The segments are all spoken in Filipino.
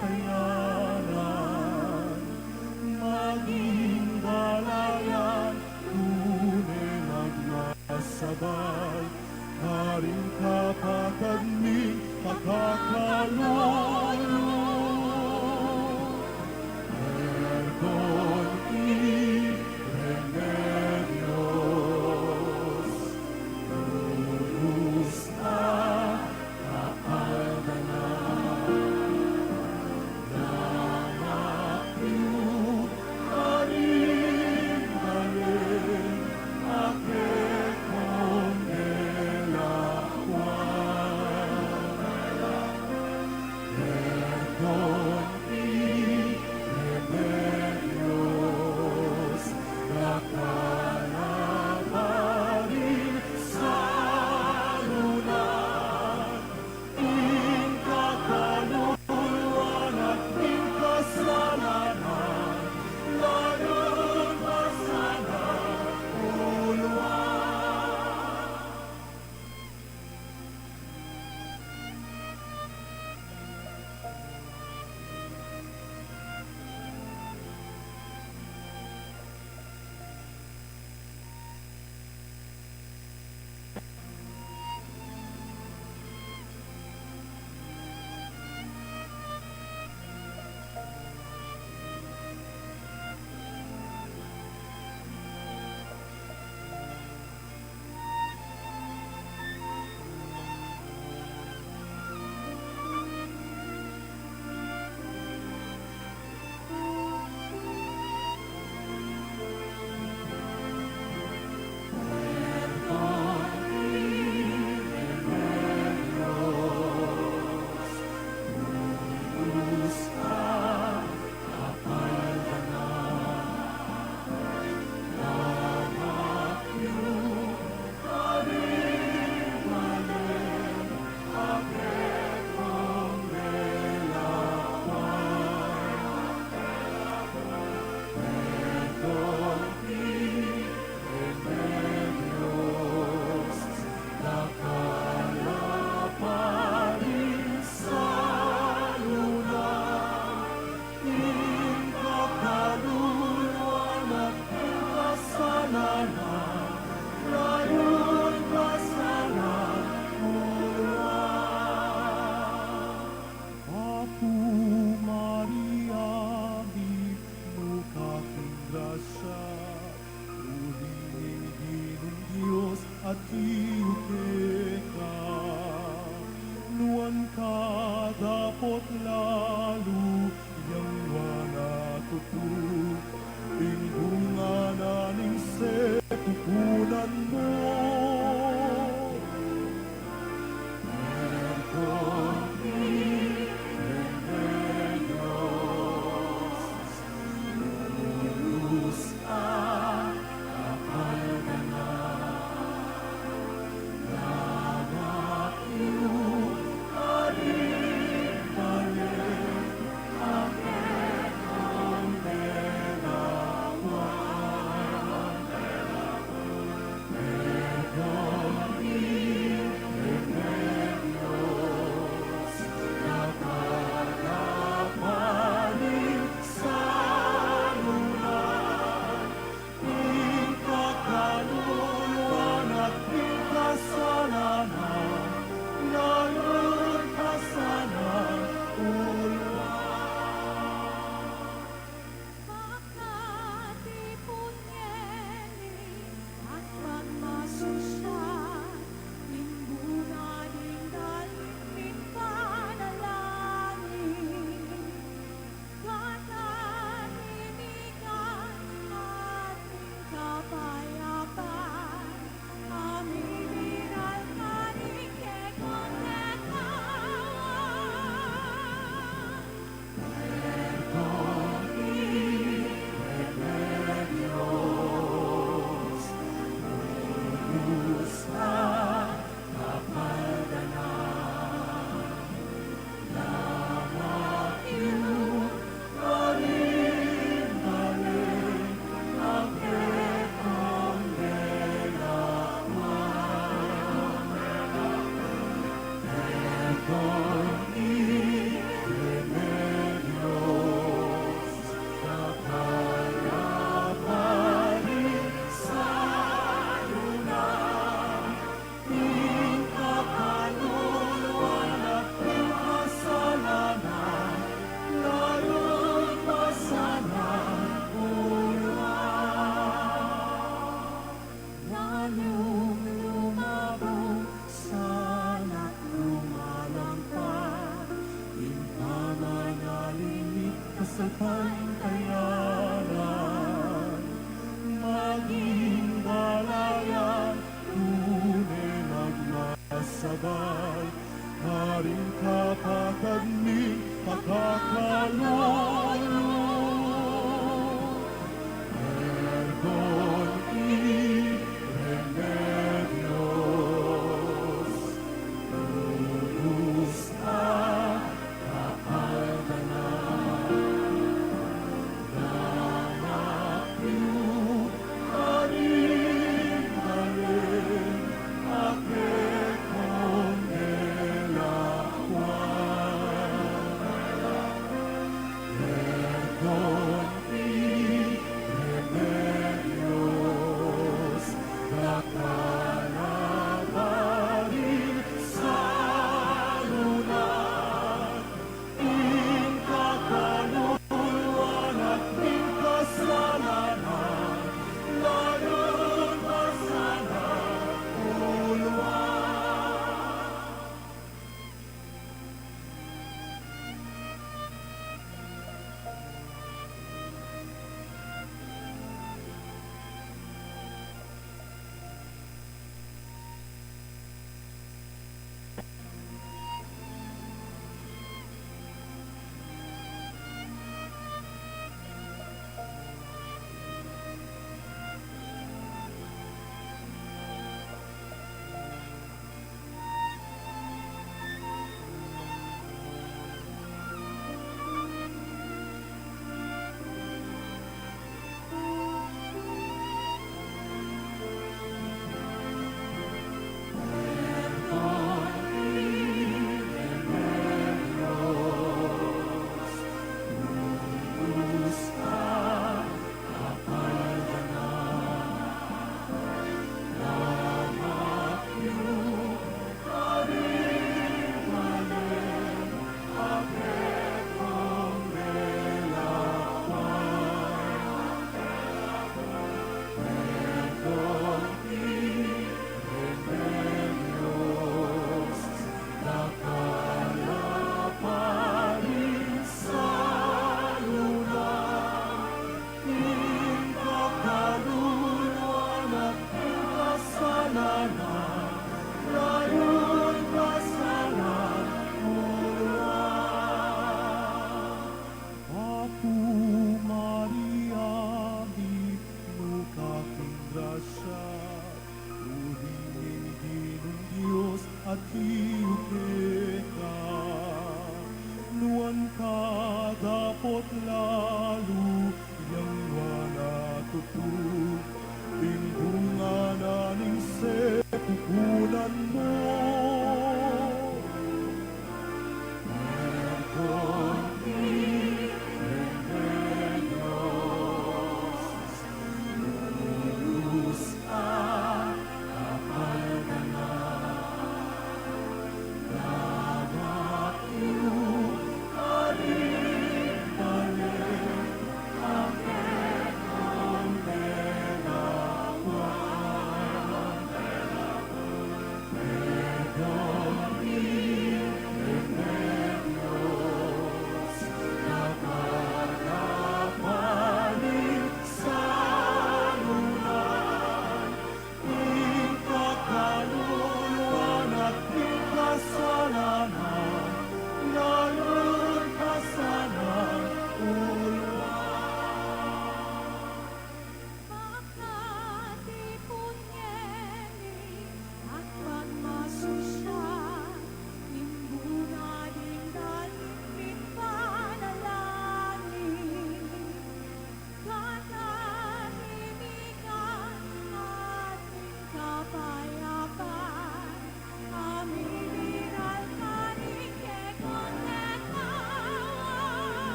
kayanan, maging balayan, tunay magmasabay, haring kapatid ni makakalulong. Perdon y remedios, lubos na kapaldanan, namakyo aling-aling, akit mong nilakwan. Perdon y remedios, nakalabarin sa lunan, ing kakaluluan at ing kasalanan, lalong masalang uluan. sa pantayanan, maging balayan, tunay magmasabay, haring kapatid ni pagkakalolo. Perdón y remedios, lubos na kapaldanan, danak yu aring ake kong elakwan.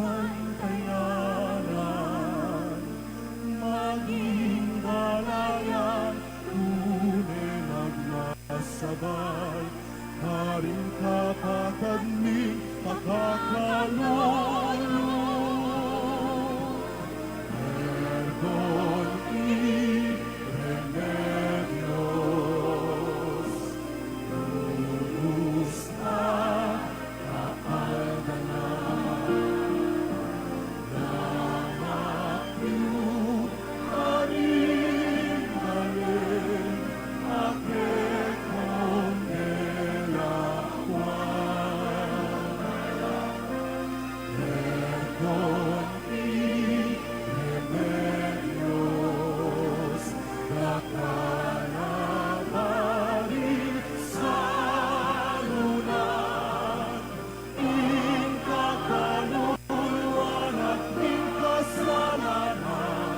kapantayanan, maging galayan, tunay nagmasabay, haring kapatid ni pagkakalolo. Perdón y remedios, lubos na kaaldanan, damat niyo karingalin, akit kong nilakwan. Perdón y remedios, kakalabarin sa lunan, ing kakaluluan at ing kasalanan,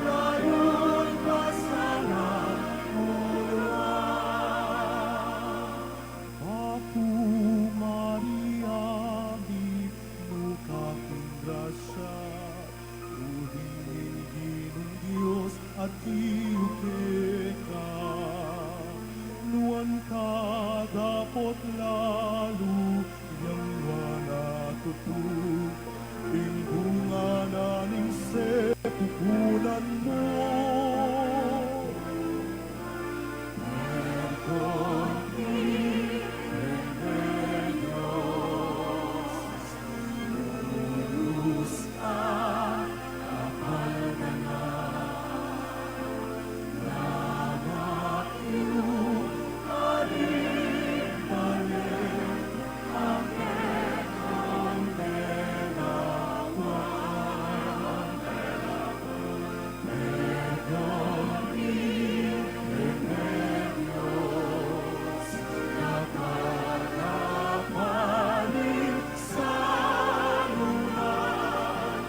layon pa sana uluan. Aku Maria, binuka kong grasya, uhingin ng Diyos at iyukeka. Nuan ka dapot lalo, yang wana tutuk, bunga na ning sepupunan mo. Perdón y remedios, lubos na kapantayanan, damat niyo karingalin, akit kong nilakwan. Perdón y remedios, kakalabanin sa lunan,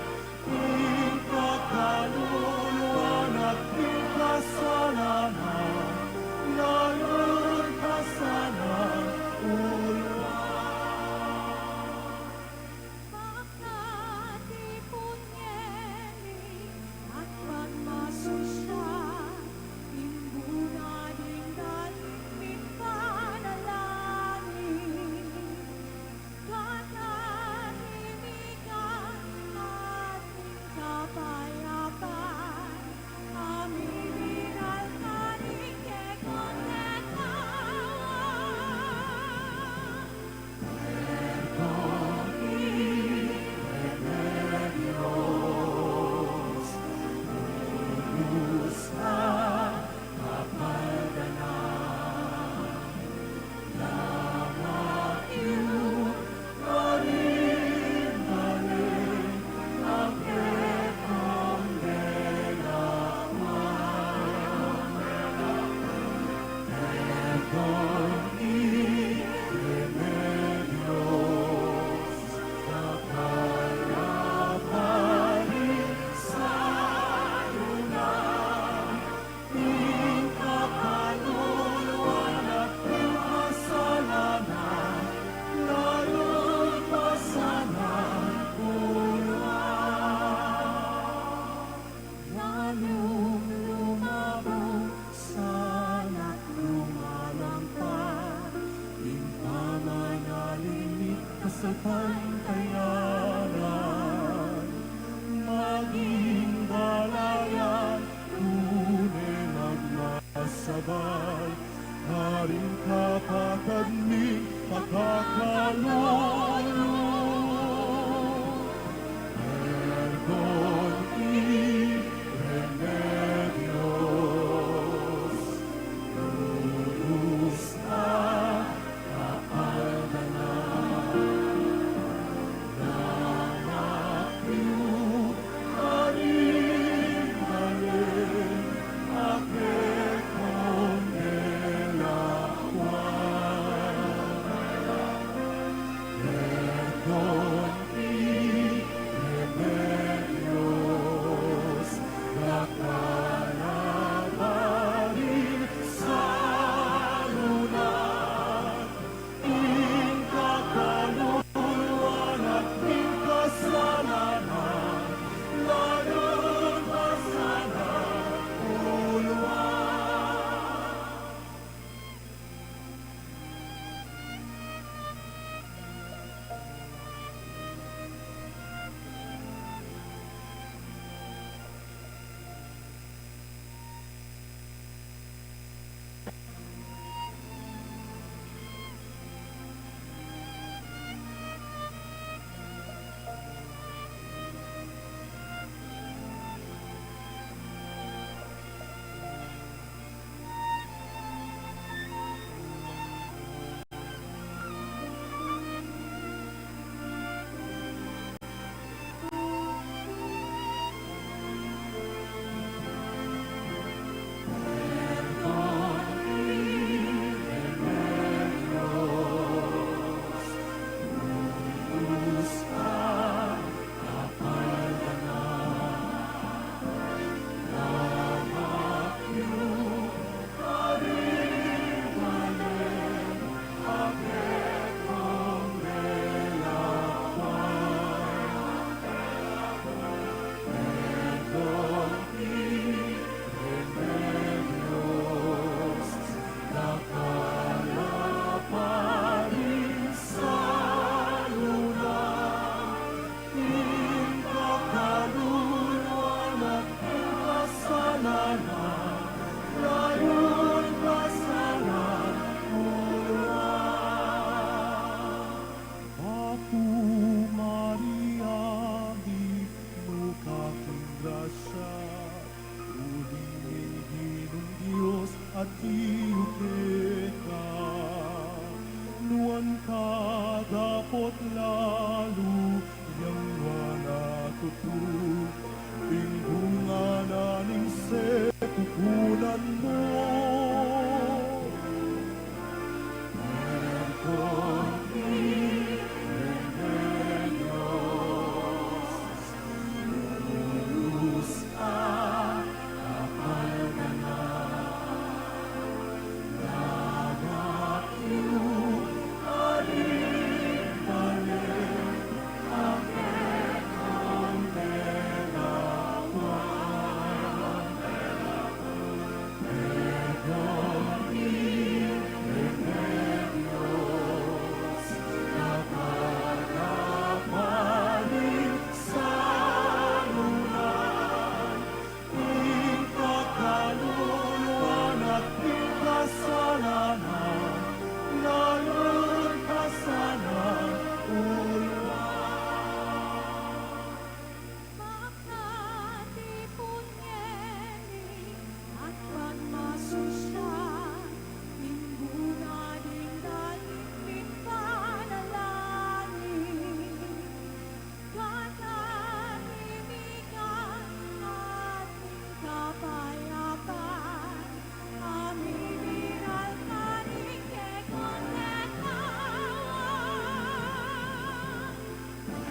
ing kakaluluan at ing kasalanan, layon pa sana uluan. Makatipon ngeni at pagmasusya, imbuna ding dalimit panalangin, katahimikan ating kapayapaan, aminiral kaning kekon netawa. Perdón y remedios, lubos na kapantayanan, damat niyo karingalin, akit kong nilakwan. Perdón y remedios, pagkakalulu. Perdón y remedios, lubos na kaaldanan, dapat yung haring-haring, aking kongelawan. Perdón y remedios, nakalabarin sa lunan, inkakaluluan at inkasalanan, layon pa sana uluan. Aku Maria, di mukaking grasya, uling Ginong Diyos at iyuke ka. Nuan ka dapot lalo, yang wala tutug, pingunga na ning se kukunan mo. Perdón y remedios, lubos na kaaldanan, dapat yung haring-haring, aking kongelawan. Perdón y remedios, nakalabanin sa lunan, inkakaluluan at inkasalanan, layon pa sana uluan. Makatipon ngeni at pagmasusyan, mingguna din dalimit panalangin. Katahimikan ating kapayapaan, aming binalkanin kay kondentawan.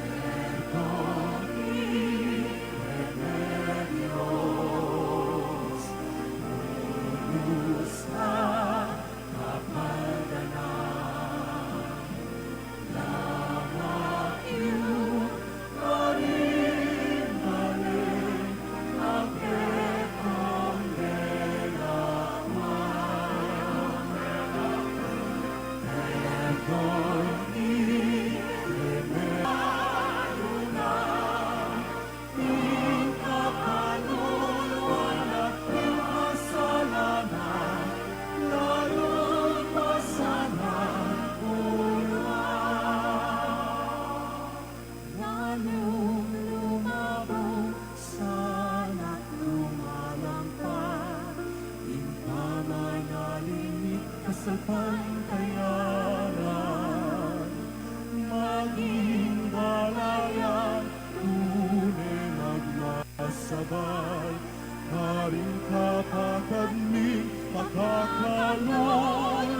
Perdón y remedios, lubos na kaaldanan, dapat yung haring-haring, aking kongelawan. Perdón y remedios, inkakaluluan at inkasalanan, layon pa sana uluan. kasapantayanan, maging balayan, tunay magmasabay, haring kapatid ming makakalulong.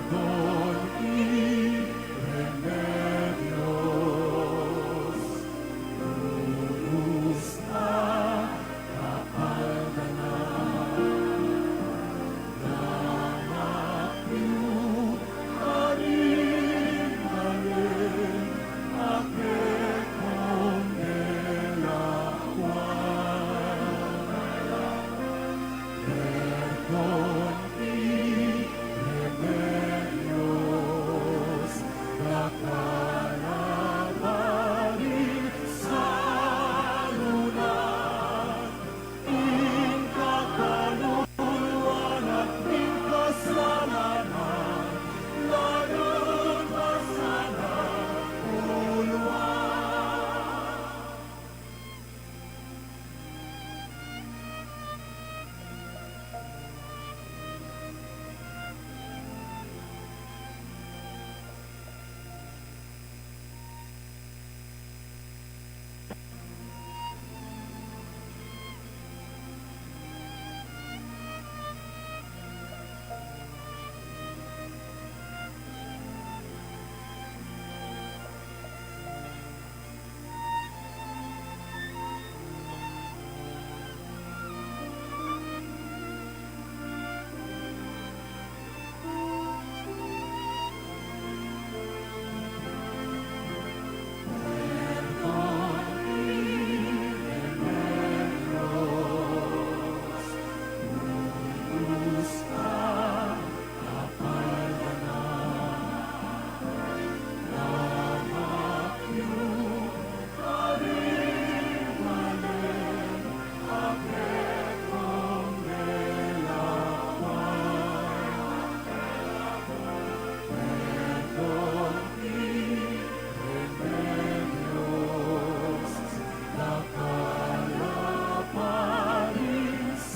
Perdón y remedios, lubos na kapaldanan, damak iyong haring-haring, akit kong nilakwan. Perdón y remedios, nakaraparin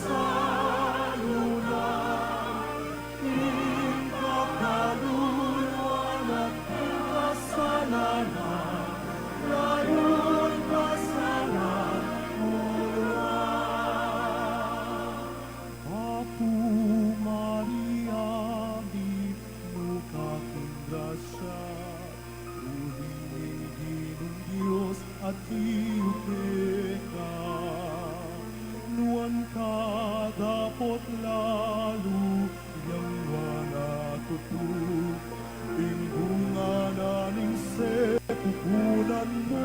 sa lunan, in kakaluluan at in kasalanan, layon pa sana uluan. Apo Maria, di mukaking grasya, ulinig ng Diyos at iyupeka. Nuan ka dapot lalo, yang wana tutu, ingunga na ning sepupunan mo.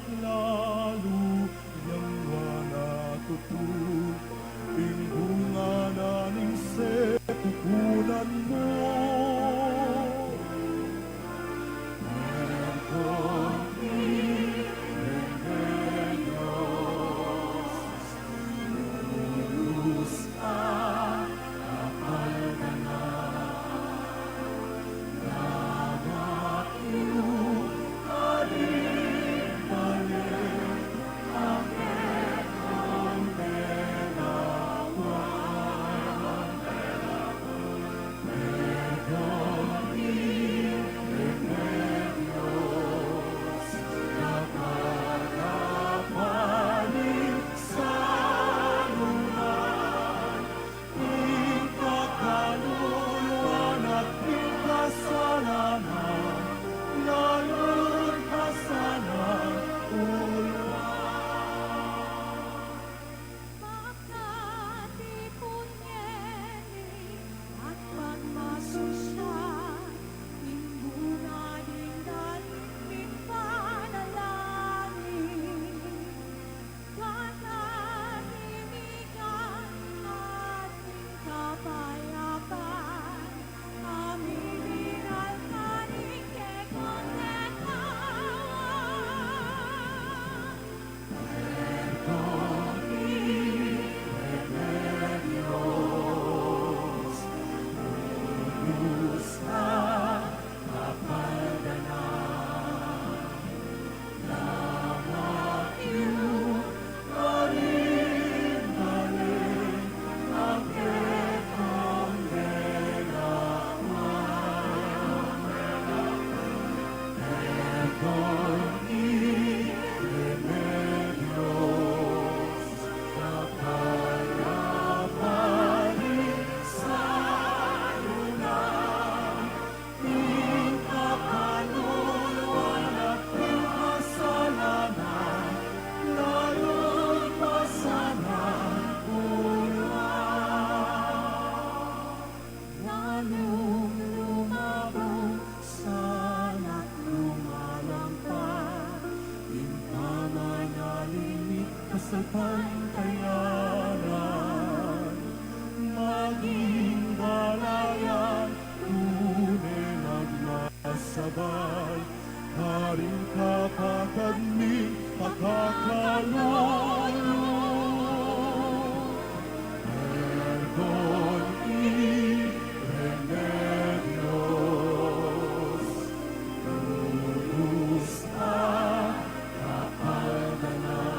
dapat lalo yang wanatutul bunga naning sa tukunan mo. Pantayanan, maging balayan, tunay nagmasabay, haring kapatid ni pagkakalolo. Perdon y remedios, lubos at kapaldanan.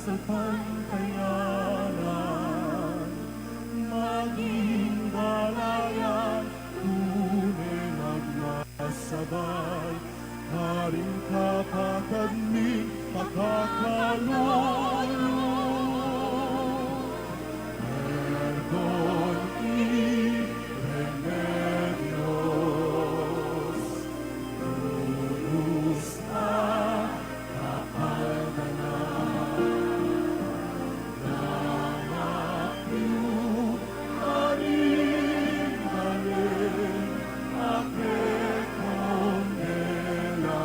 sa pantayanan, maging balayan, tunay magmasabay, haring kapatid ni makakalolo. Perdón y remedios, lubos na kapaldanan, nanak yu aring ake kondela.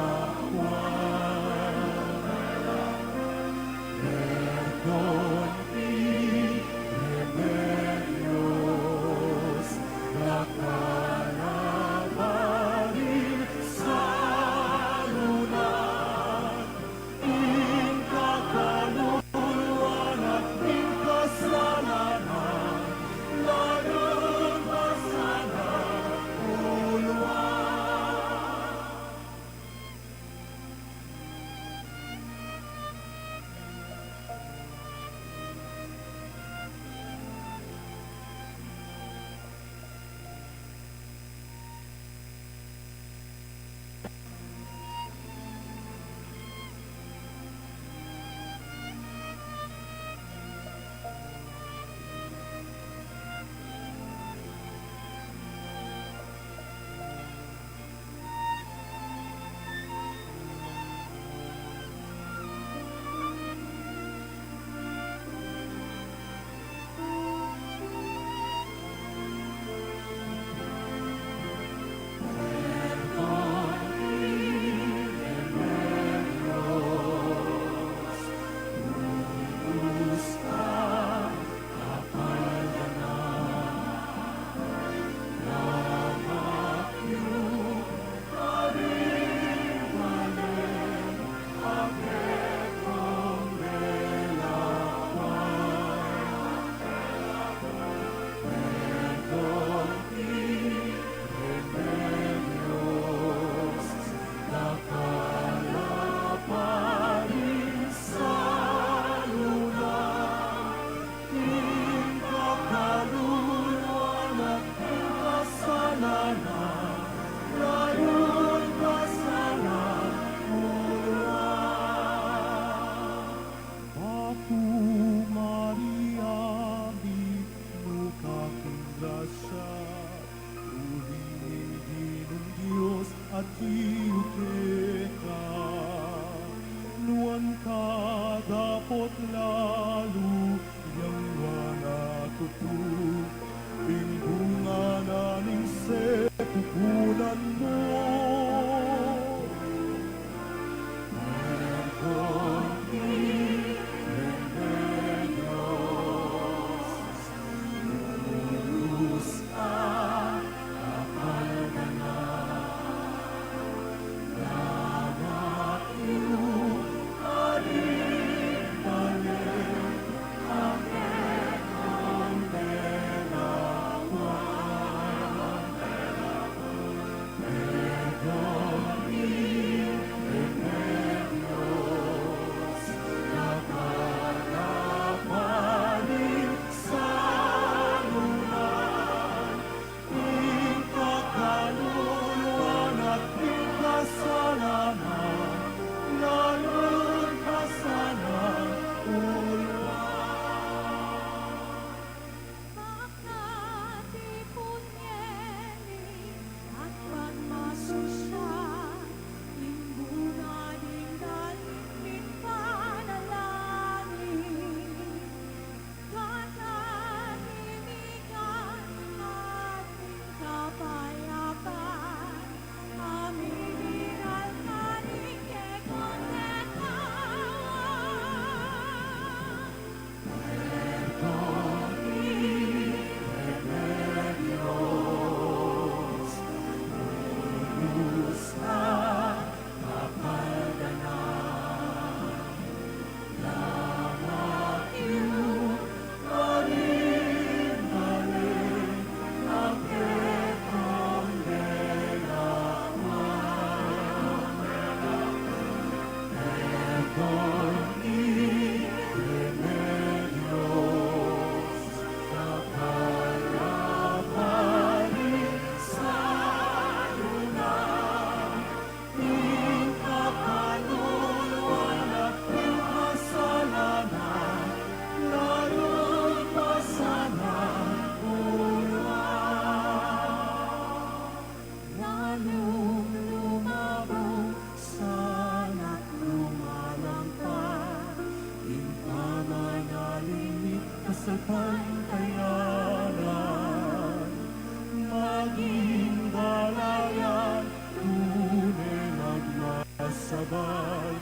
sabay,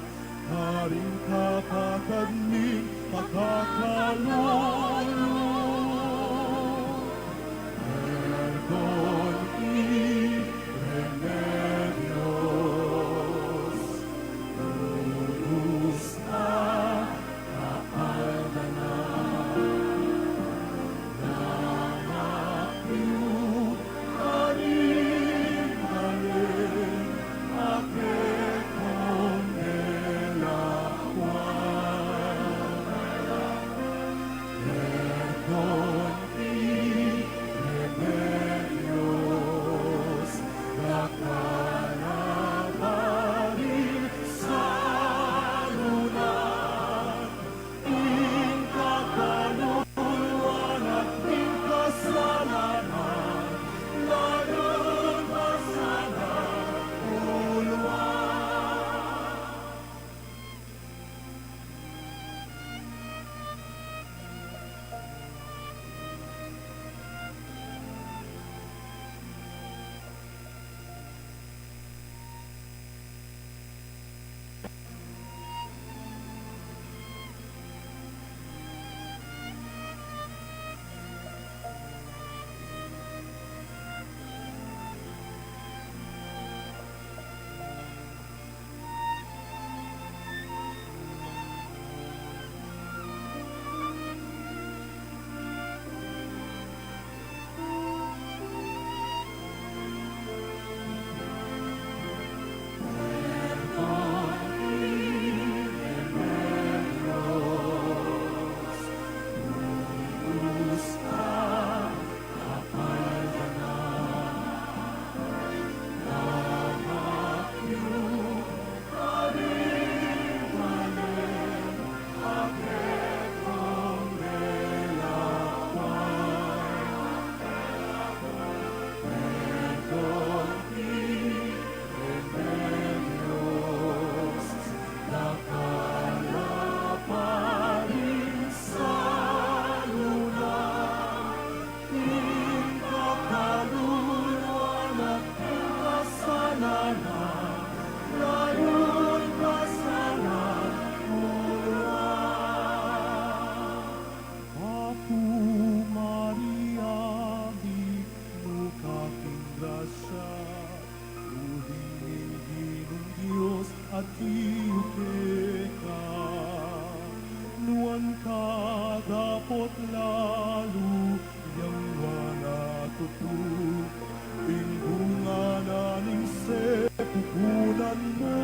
haring kapatid ni makakalulu. Perdon y remedios, lulus na kapaldanan, nanak iyong haring-haring, ake kong nelawan. Perdon y remedios, nakalabarin sa lunan, inkakaluluan at inkasalanan, ngayon pa sana uluan. Aku Maria, di mukaking grasya, uhingi ng Diyos at iyuke ka. Nuan ka dapot lalo, yang wana tutug, bunga na ning sepupunan mo.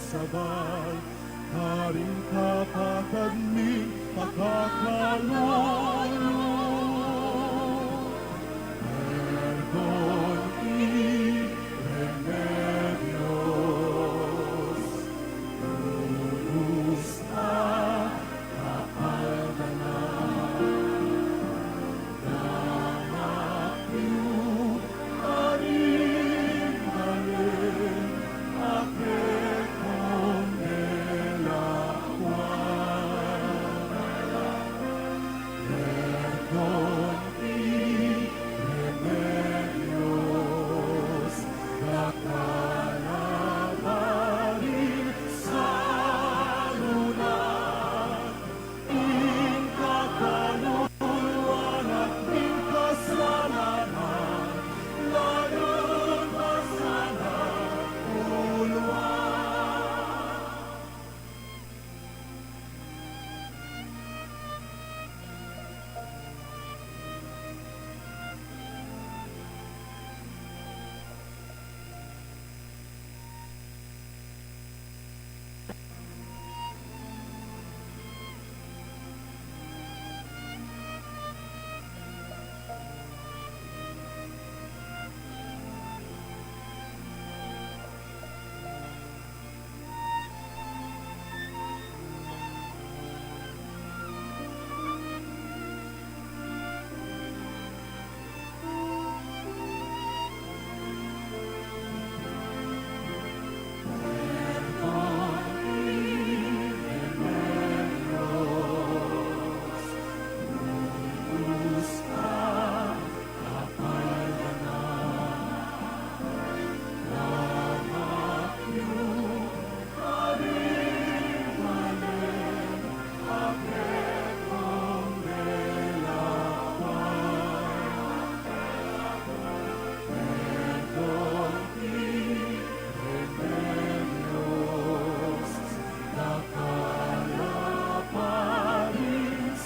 sabay, Haring kapatid ni makakalulu. Perdon y remedios, lubos na kapaldanan, danak yu haring haring, ake kondelawan. Perdon y remedios, kakalabarin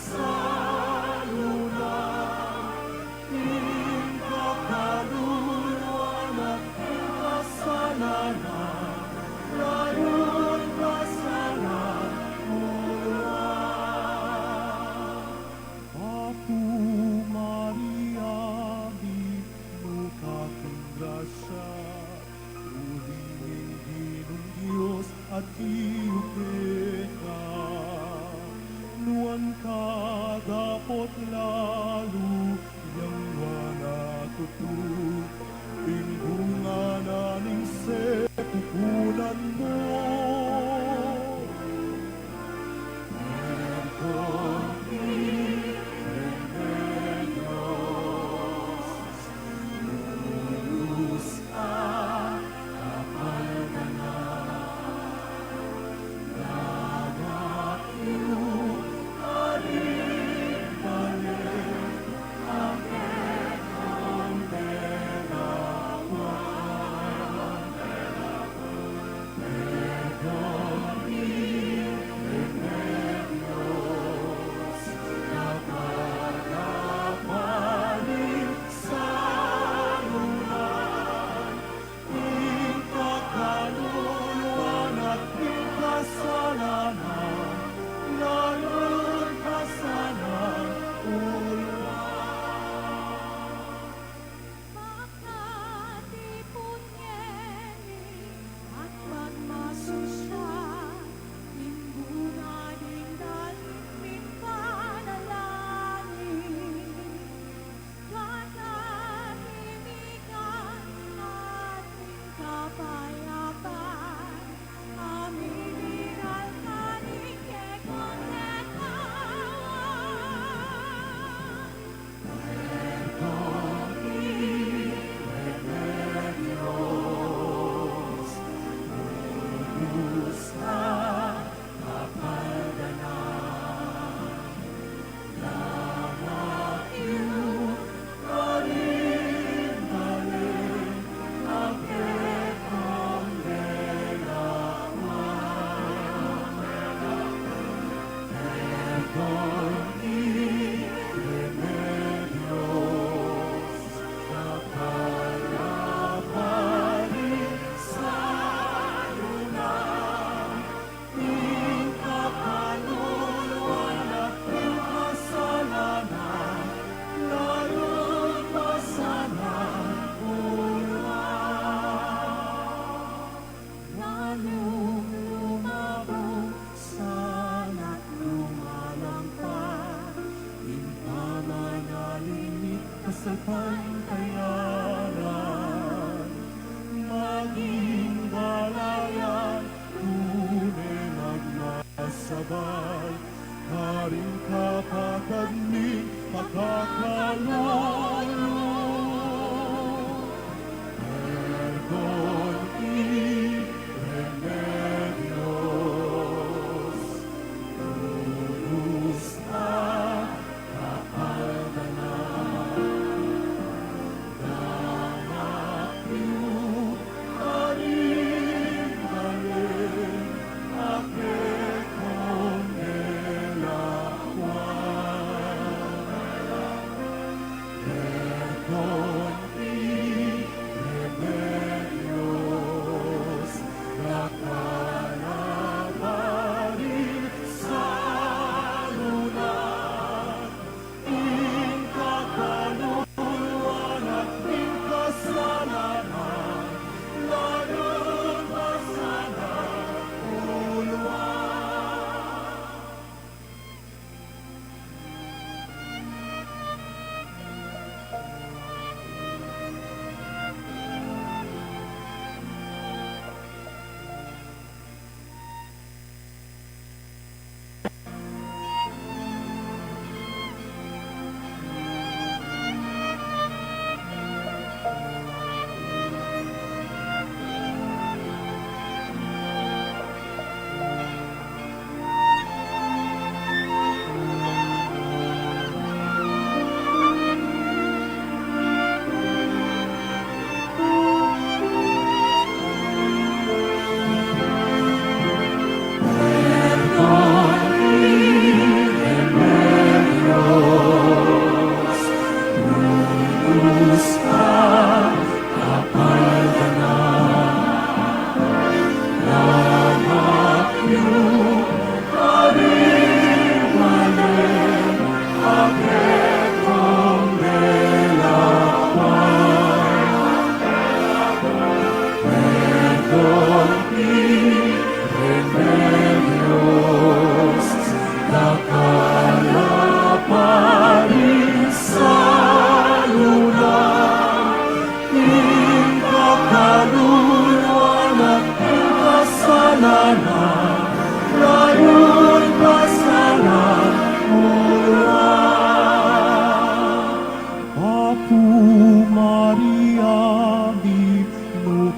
sa lunan, in kakaluluan at in kasalanan, layon pa sana uluan. Aku Maria di muka grasya, Uhingin Ginong Diyos at iyong teka. Nuan ka dapot lalo, yang wana tutug, Pingbunga na ning sepupunan mo. Perdon y remedios, lubos na kapaldanan,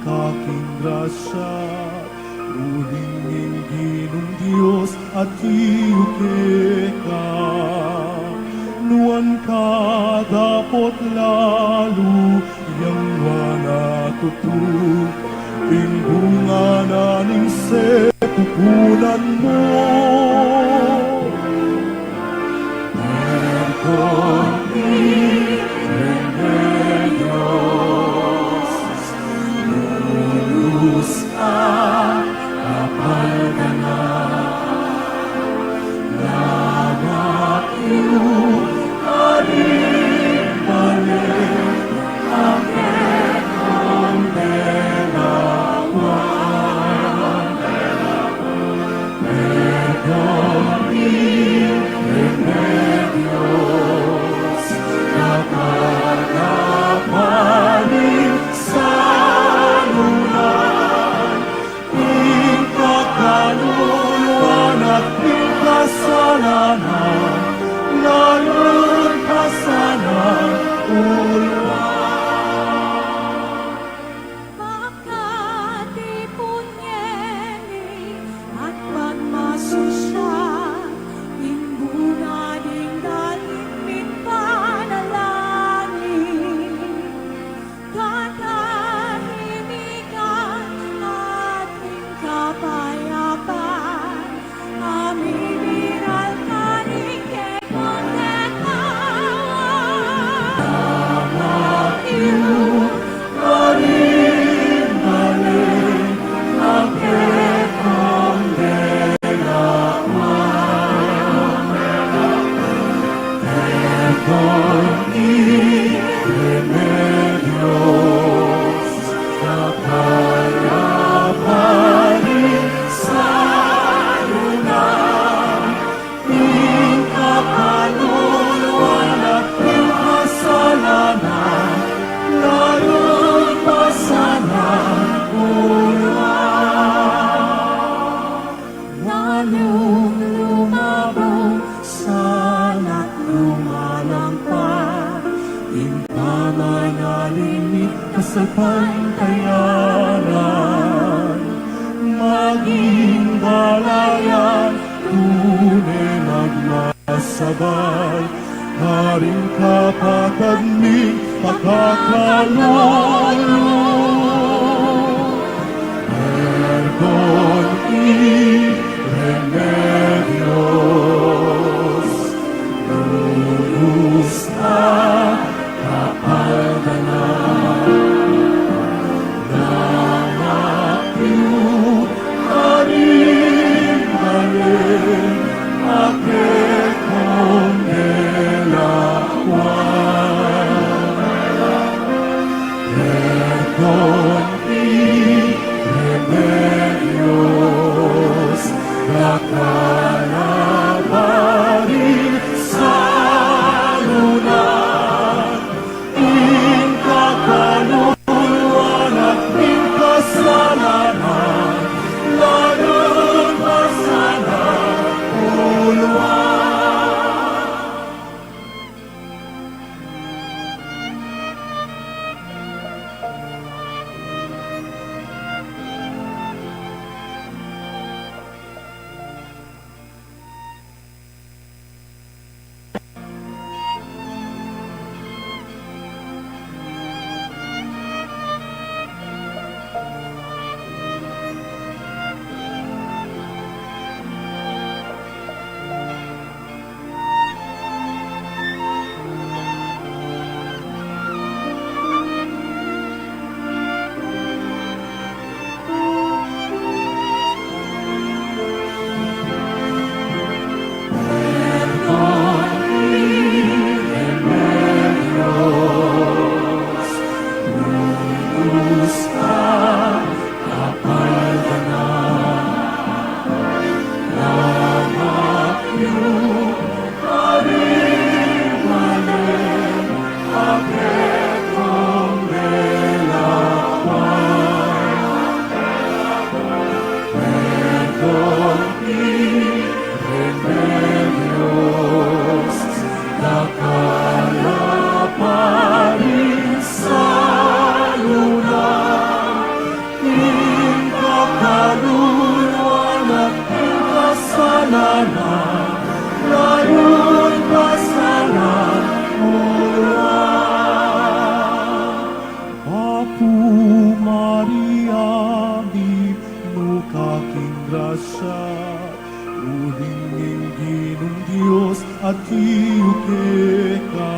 kaking grasya, uhinging Ginong Diyos at iyukeka. Nuan ka dapot lalo, yang wana tutu, pingbunga na ning sepupunan mo. Kasapantayanan, maging balayan, tunay magmasabay, haring kapatid ni pagkakalolo. Ergon remedios, lulus na kapaldanan. Go grasya. Ulingin Ginong Diyos at iyuke ka.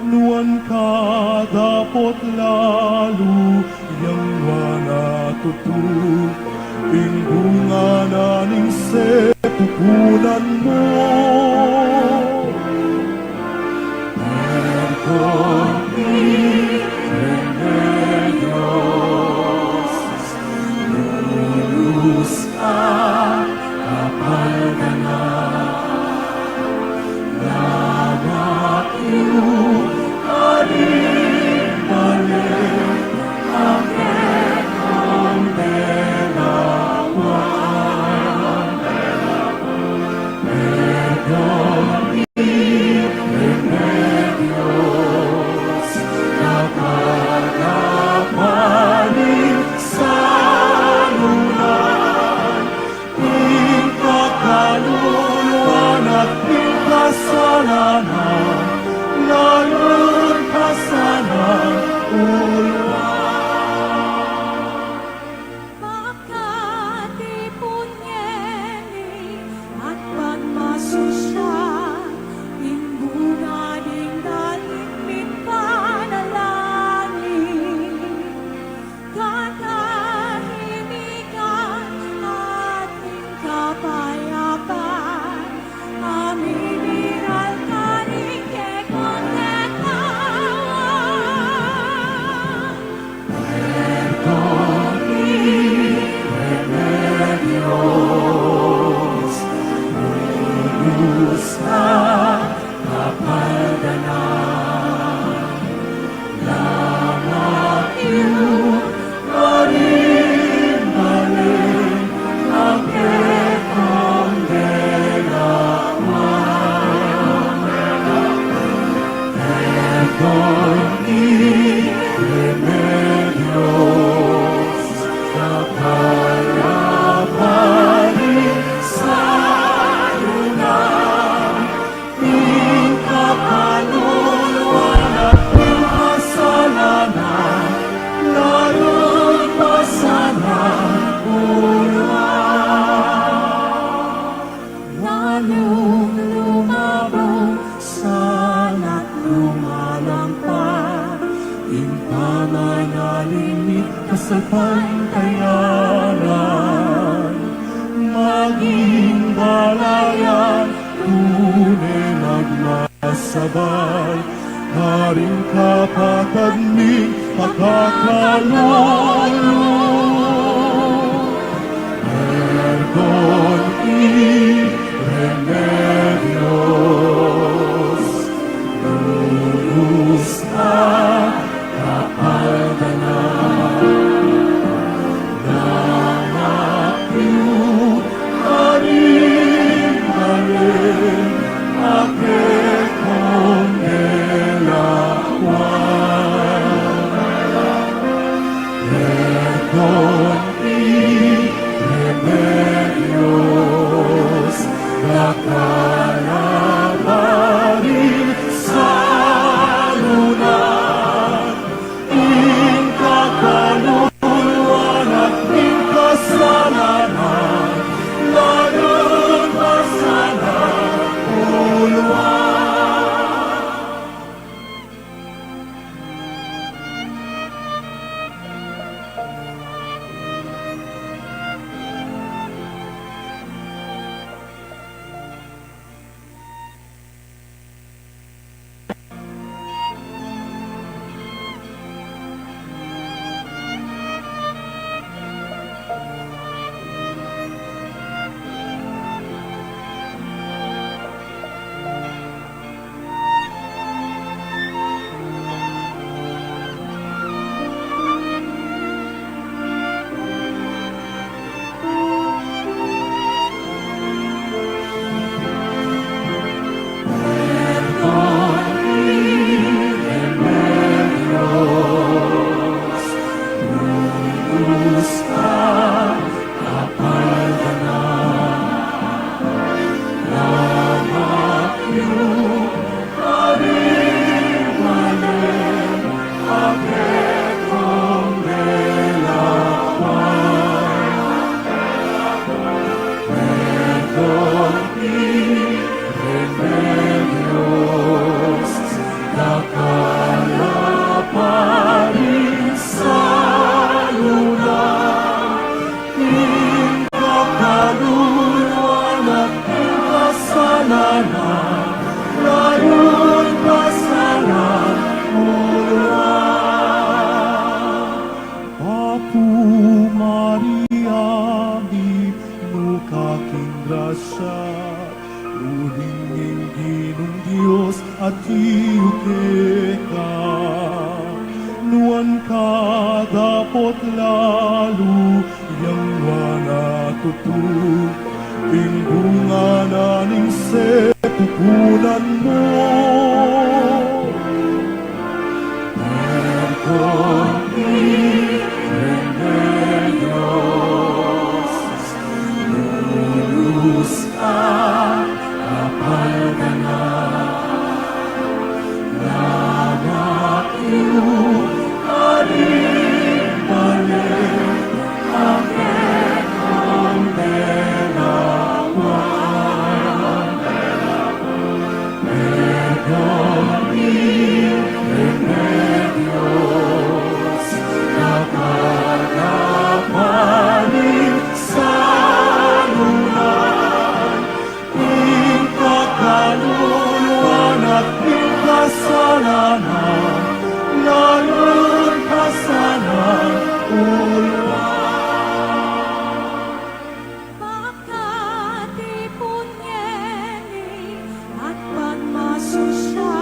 Nuan ka dapot lalo yang wana tutu. Ingbunga na ning sepupunan mo. Perdon mi remedios, lulus ang kapal ka na. Lama iyong balik ang ketong delawan. Perdon mi remedios, nakakapanin sa lunan. Ikakaluluan at ikasalanan, layon ka sana Makatipunyeni at pagmasusya, imbunga ding dalimit panalangin. Katahimikan ating kapayapaan, aminiral ka rin kay kontetawan. Perdon mi remedios, lulus ang kapaldanan. Lama iyong balik ang ketong delawan. Perdon mi remedios, nakayapanin sa lunan. Ikakaluluan at ikasalanan, layon pa sana lalong lumabong sana't lumalampas. Impamanalingit ka sa pantayanan, maging balayan, tunay nagmasabay. Haring kapatagming pagkakalolo. Perdon y remedios, lulus ang kapaldanan. Lama iyong balik ang ketong delawan. Perdon y remedios, nakalabanin sa lunan. Ikakaluluan at ikasalanan, layon pa sana uluan. laluyang wanatutu, bunga naning sepupunan mo. Perdón y remedios, lulus ang kapalganan, lama iyong balik ang ekong delawan. Perdón y remedios, nakakapanin sa lunan, ikakaluluan at ikasalanan, ngayon kasalan ulan. Makatipunyeni at pagmasusya,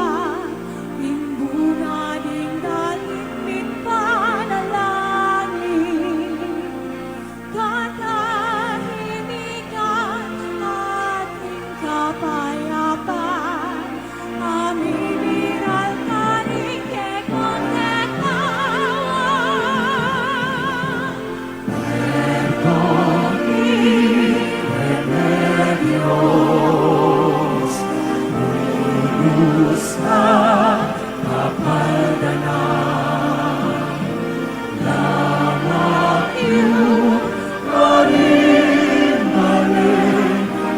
imbuna ding dalimit panalangin, katahimikan ating kapayapaan, aminiral karike konekawan. Perdón y remedios, lulus ang kapalganan, lama iyong balik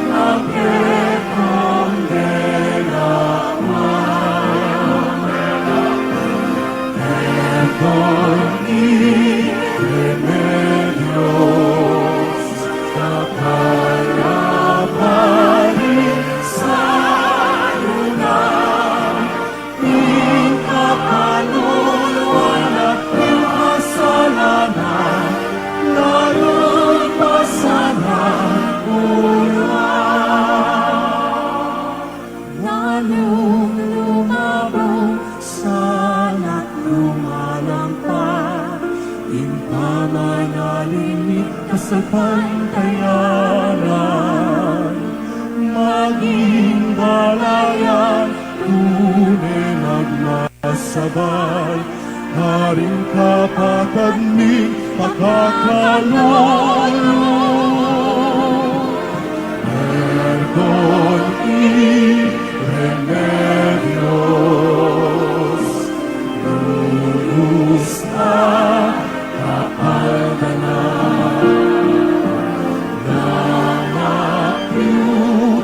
ang ekong delawan. Perdón y remedios, nakakapanin sa lunan, ikakaluluan at ikasalanan, ngayon pasanan ulan. Lalong lumabong sana't lumalampas, impamanalin kasapantayanan, maging balayan, tunay nagmasabay, haring kapatid ni pagkakalolo. Perdón y remedios, lulus ang kapalganan, lama iyong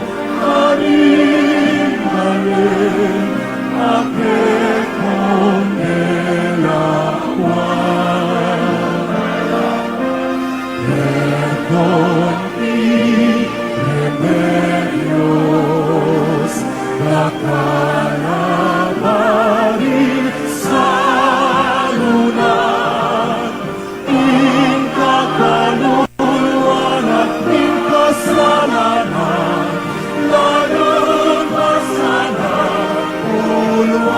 balik ang ekong delawan. Perdón y remedios, nakalabanin sa lunan, ikakaluluan at ikasalanan, ngayon pasanan ulan.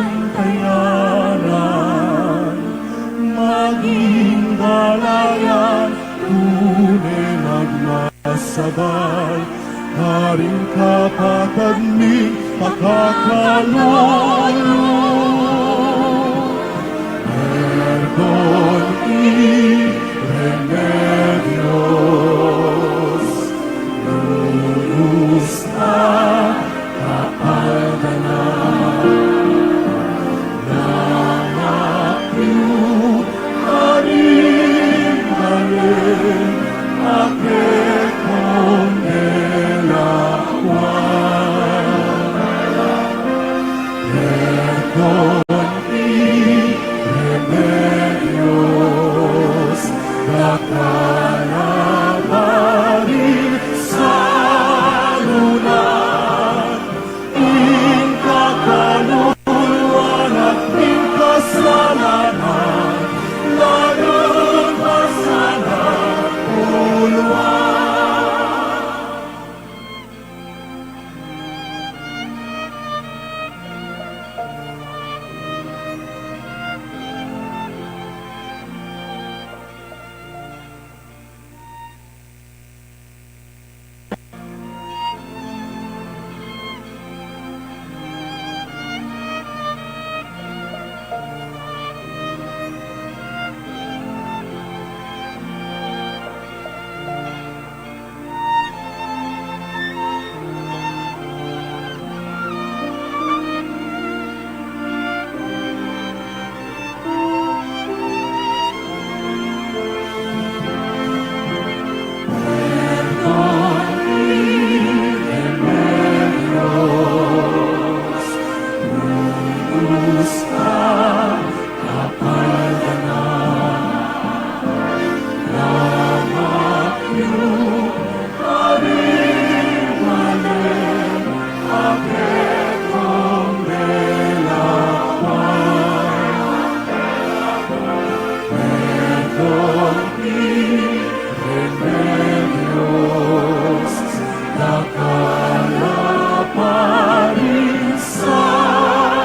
pantayanan, maging dalayan, tunay magmasabay, haring kapatid ni pagkakalolo. Perdon y remedios, lulus na kaaldanan, namakiw, haring-haring, ake kondelawan. Perdon y remedios, nakalabarin sa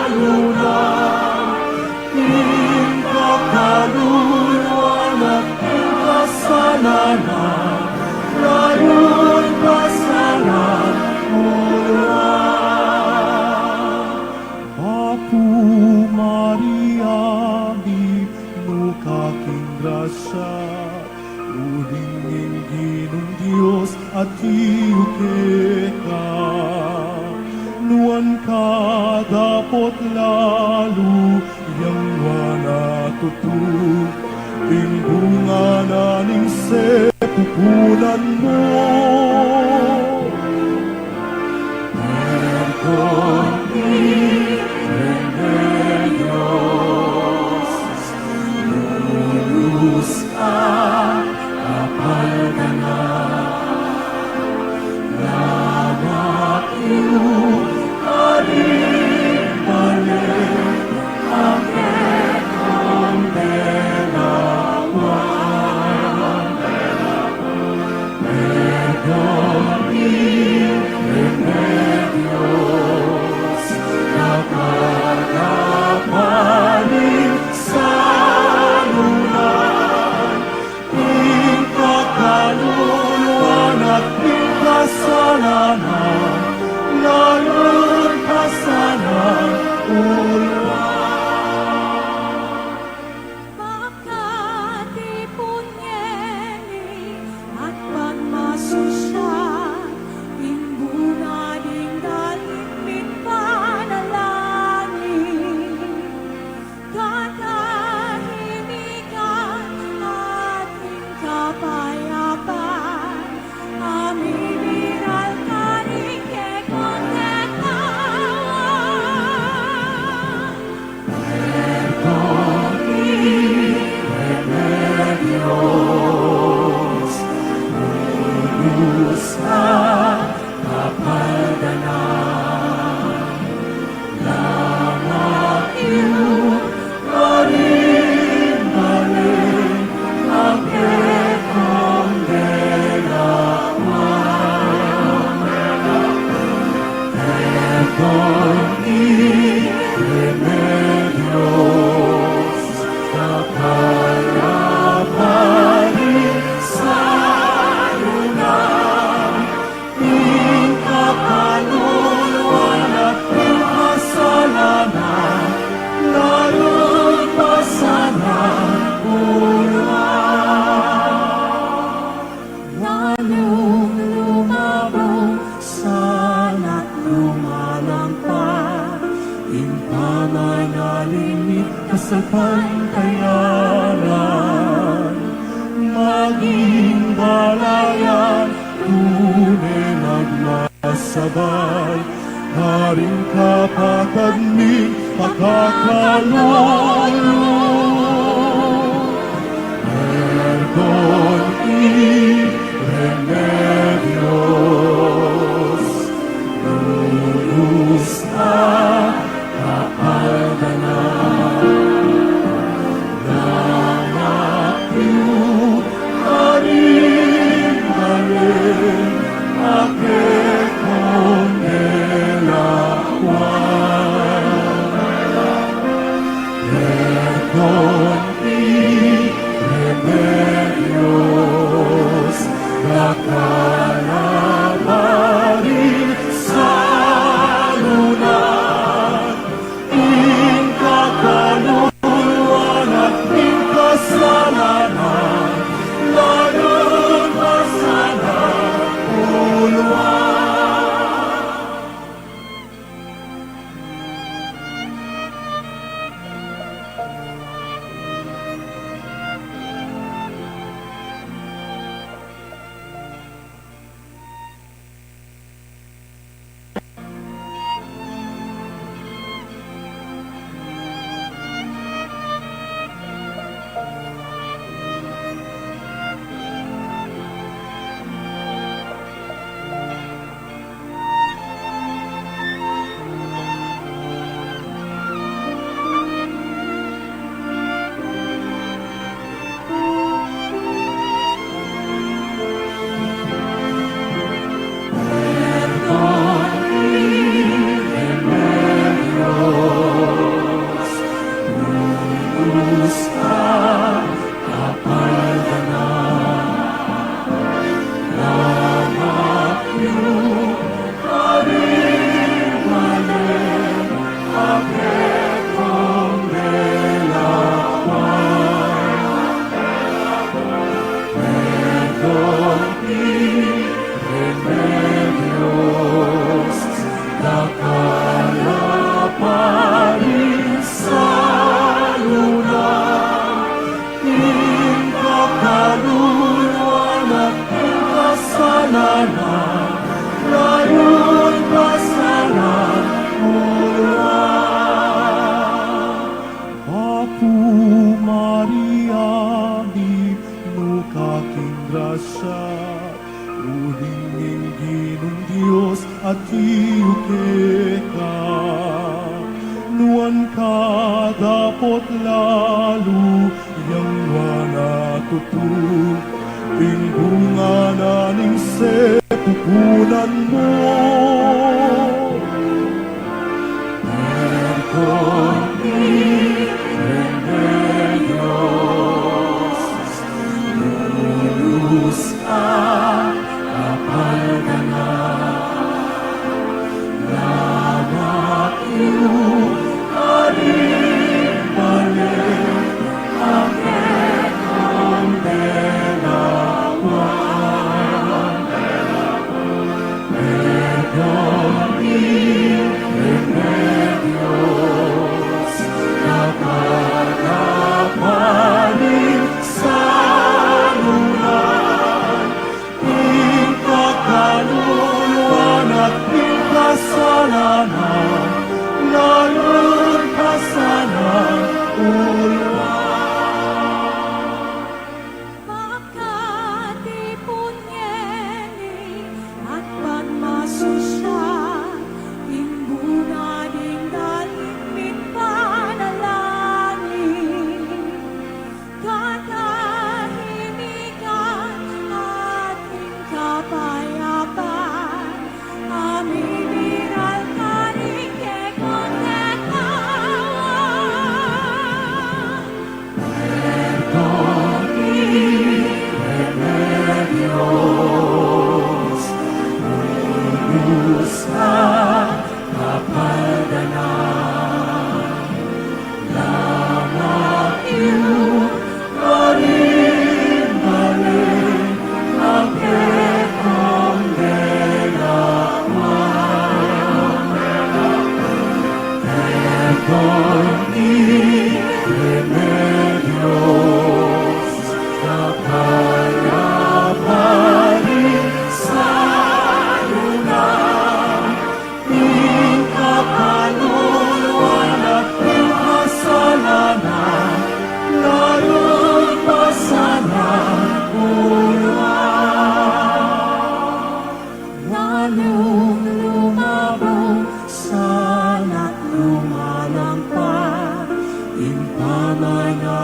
lunan, ing kakaluluan at ing kasalanan, layon masana uluan. At iyukeka, nuan ka dapot lalu, yang wana tutug, ing bunga na ning sepupunan mo. Perdon y remedios, lulus ka kapaldanan, remedios, ligtas sa pantayanan. Maging balayan, tunay magmasabay, haring kapatid ni pagkakalulong. Perdon y remedios, lulus na kapaldanan. Lamak yu haring balik, ake konelawan. Perdon y remedios, kakalabarin sa lunan. Inkakaluluan at inkasalanan, layon pa sana uluan. At iyukeka, nuan ka dapot lalu, yang wana tutu, tingbunga na ning sepupunan mo. Perdon y remedios, lulus a kapaldanan. Lamak yu haring balik, ake konelawan. Perdon y remedios,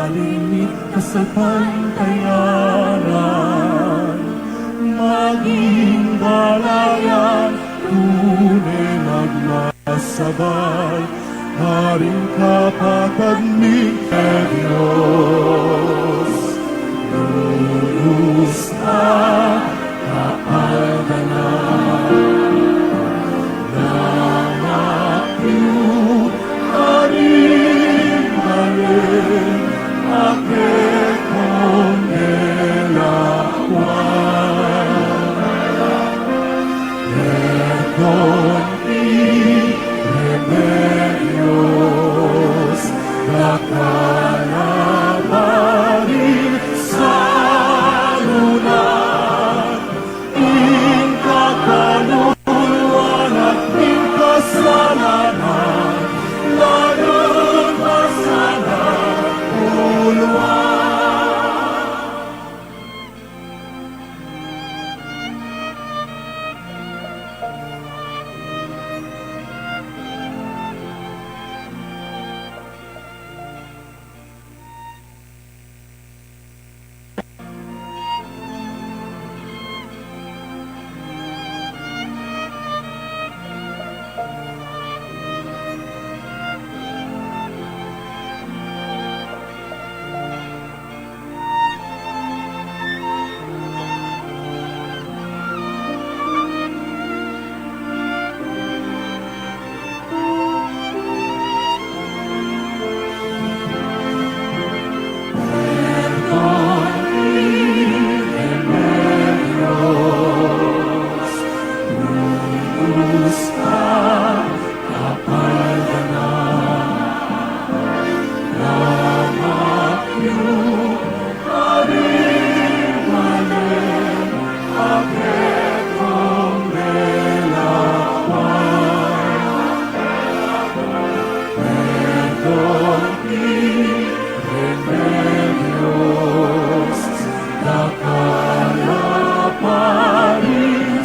malimit ka sa pantayanan, maging balayan, tunay magmasabay, Haring kapatagnig na Diyos. Lulus na kapaldanan, namakyut, haring balik, ake kong elawan. Ergon remedios, nakalabarin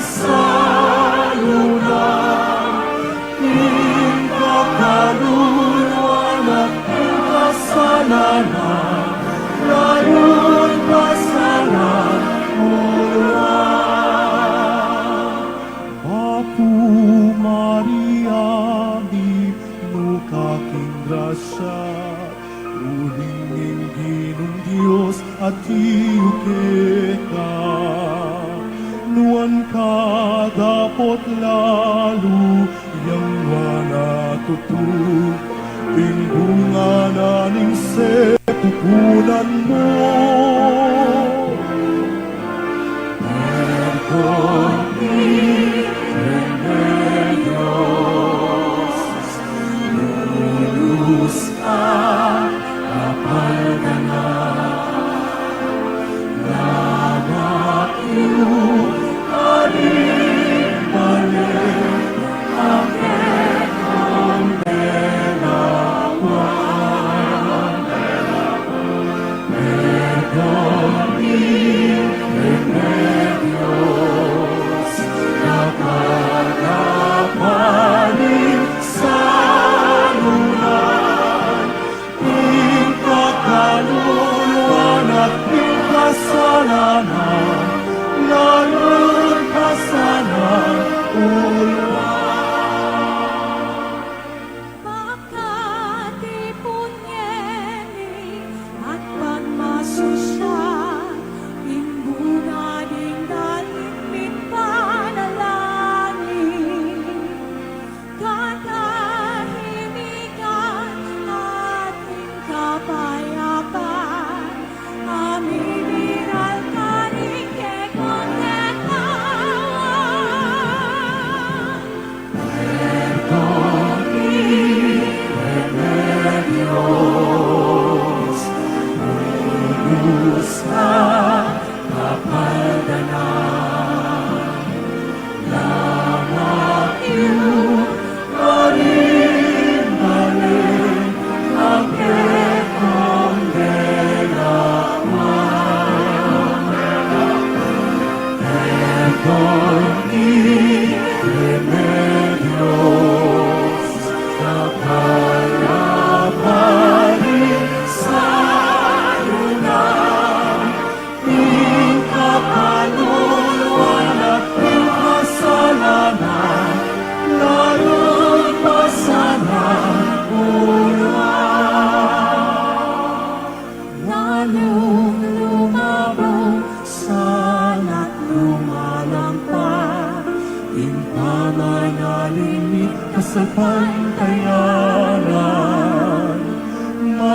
sa lunan, inkakaluluan at inkasalanan, layon masalang uluan. Apu Maria, di nukaking grasya, ulingin ginong Diyos at iyukeka. Nuan ka dapot lalo, yang wana tutug, ing bunga na ning sepupunan mo.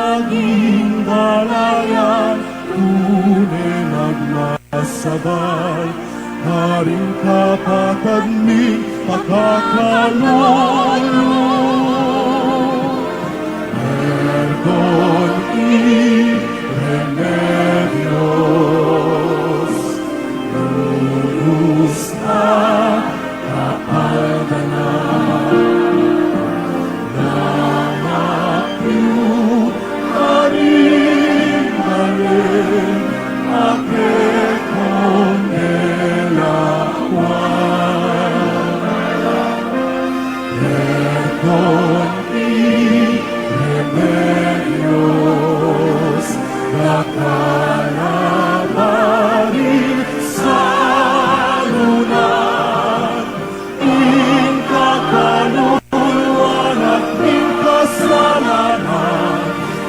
naging balayan, tunay nagmasabay, haring kapatid ni pagkakalolo. Perdon y remedios, lulus at kapaldanan. Nama piu haring-haring, ake kongelawan. Perdon y remedios, nakalabarin sa lunan, in kakaluluan at in kasalanan,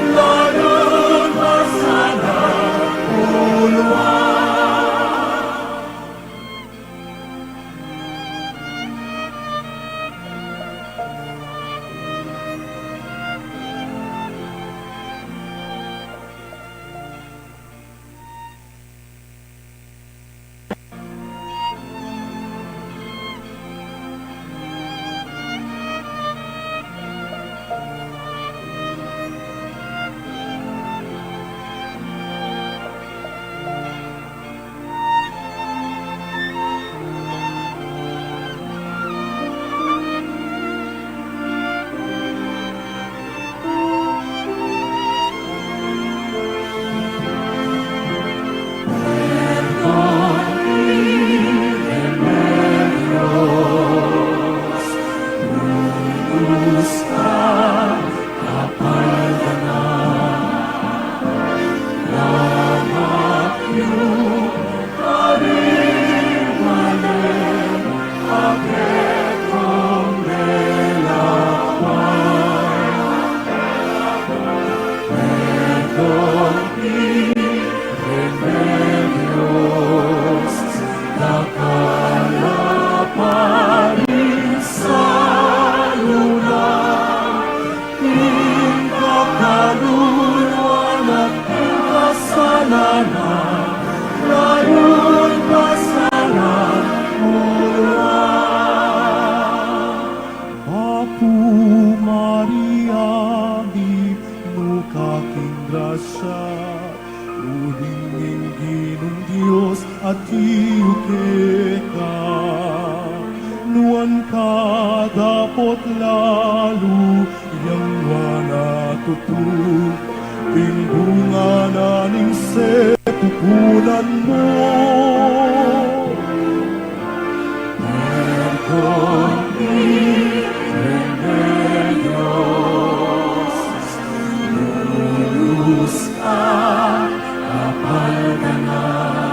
layon masana uluan. Nuan ka dapat lalu yang wana tutu, bingungan aning sepupunan mo. Perdon y remedios, lulus at kapaldanan,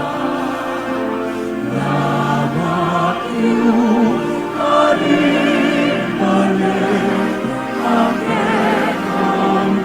nama iyo haring-haring, ake kongelawan.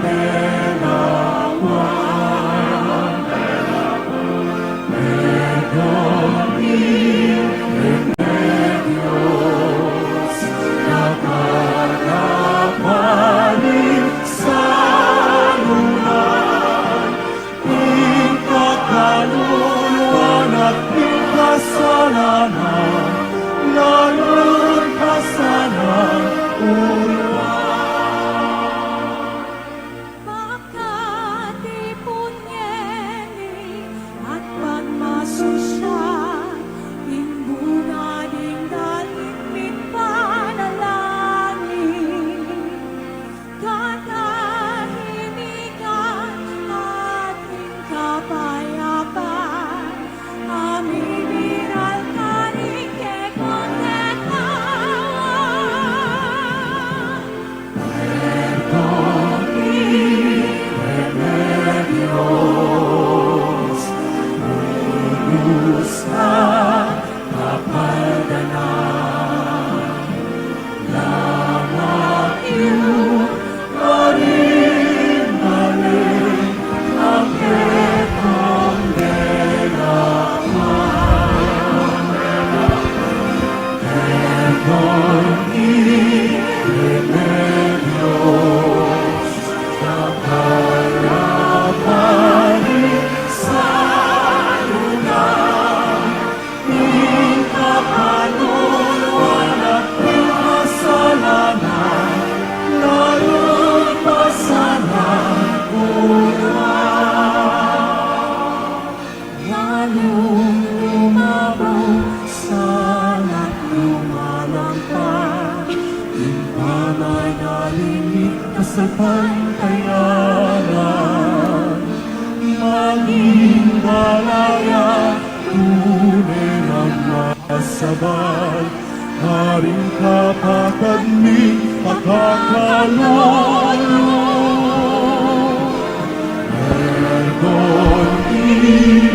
sabay, haring kapatid ni pagkakalolo. Perdon y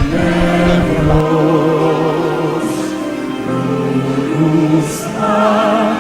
remembros, lubos na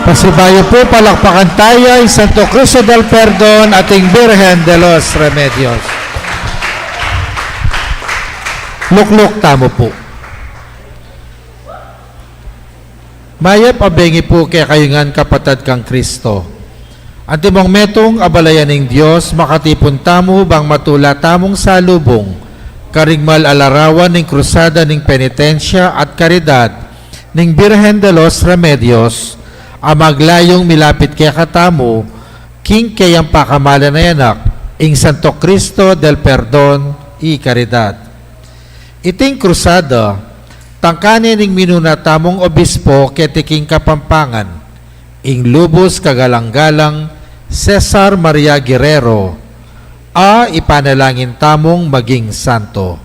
Pasibayo po, palakpakan tayo ay Santo Cristo del Perdon, ating Birhen de los Remedios. Lukluk tamo po. Mayap abengi po kaya kayungan kapatid kang Kristo. Antimong metong abalayan ng Diyos, makatipon tamo bang matula tamong salubong, karigmal alarawan ng krusada ng penitensya at karidad ng Birhen de los Remedios, amaglayong milapit kaya katamo, king kayang pakamalan na yanak, ing Santo Cristo del Perdon y Caridad. Iting krusada, tangkanin ning minuna tamong obispo ketiking Kapampangan, ing lubos kagalang-galang Cesar Maria Guerrero, a ipanalangin tamong maging santo.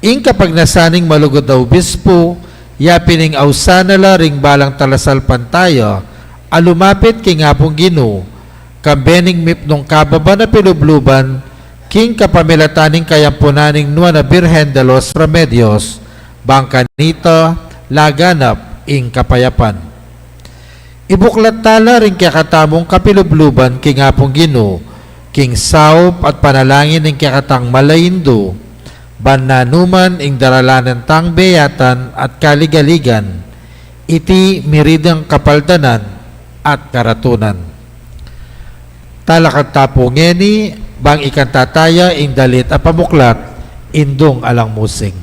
Ing kapag nasaning malugod na obispo, yapining ausanala ring balang talasal pantaya, alumapit king apong Ginoo, kambening mipnong kababa na pilubluban, king kapamilataning kayampunaning nuwa na Birhen de los Remedios, bangkanita, laganap, ing kapayapan. Ibuklat tala ring kakatamong kapilubluban king apong Ginoo, king saup at panalangin ing kakatang malayindo, bananuman ing daralanan tang beyatan at kaligaligan, iti miridang kapaldanan at karatunan. Talakat tapo ngeni, bang ikantataya ing dalit a pamuklat, indong alang musing.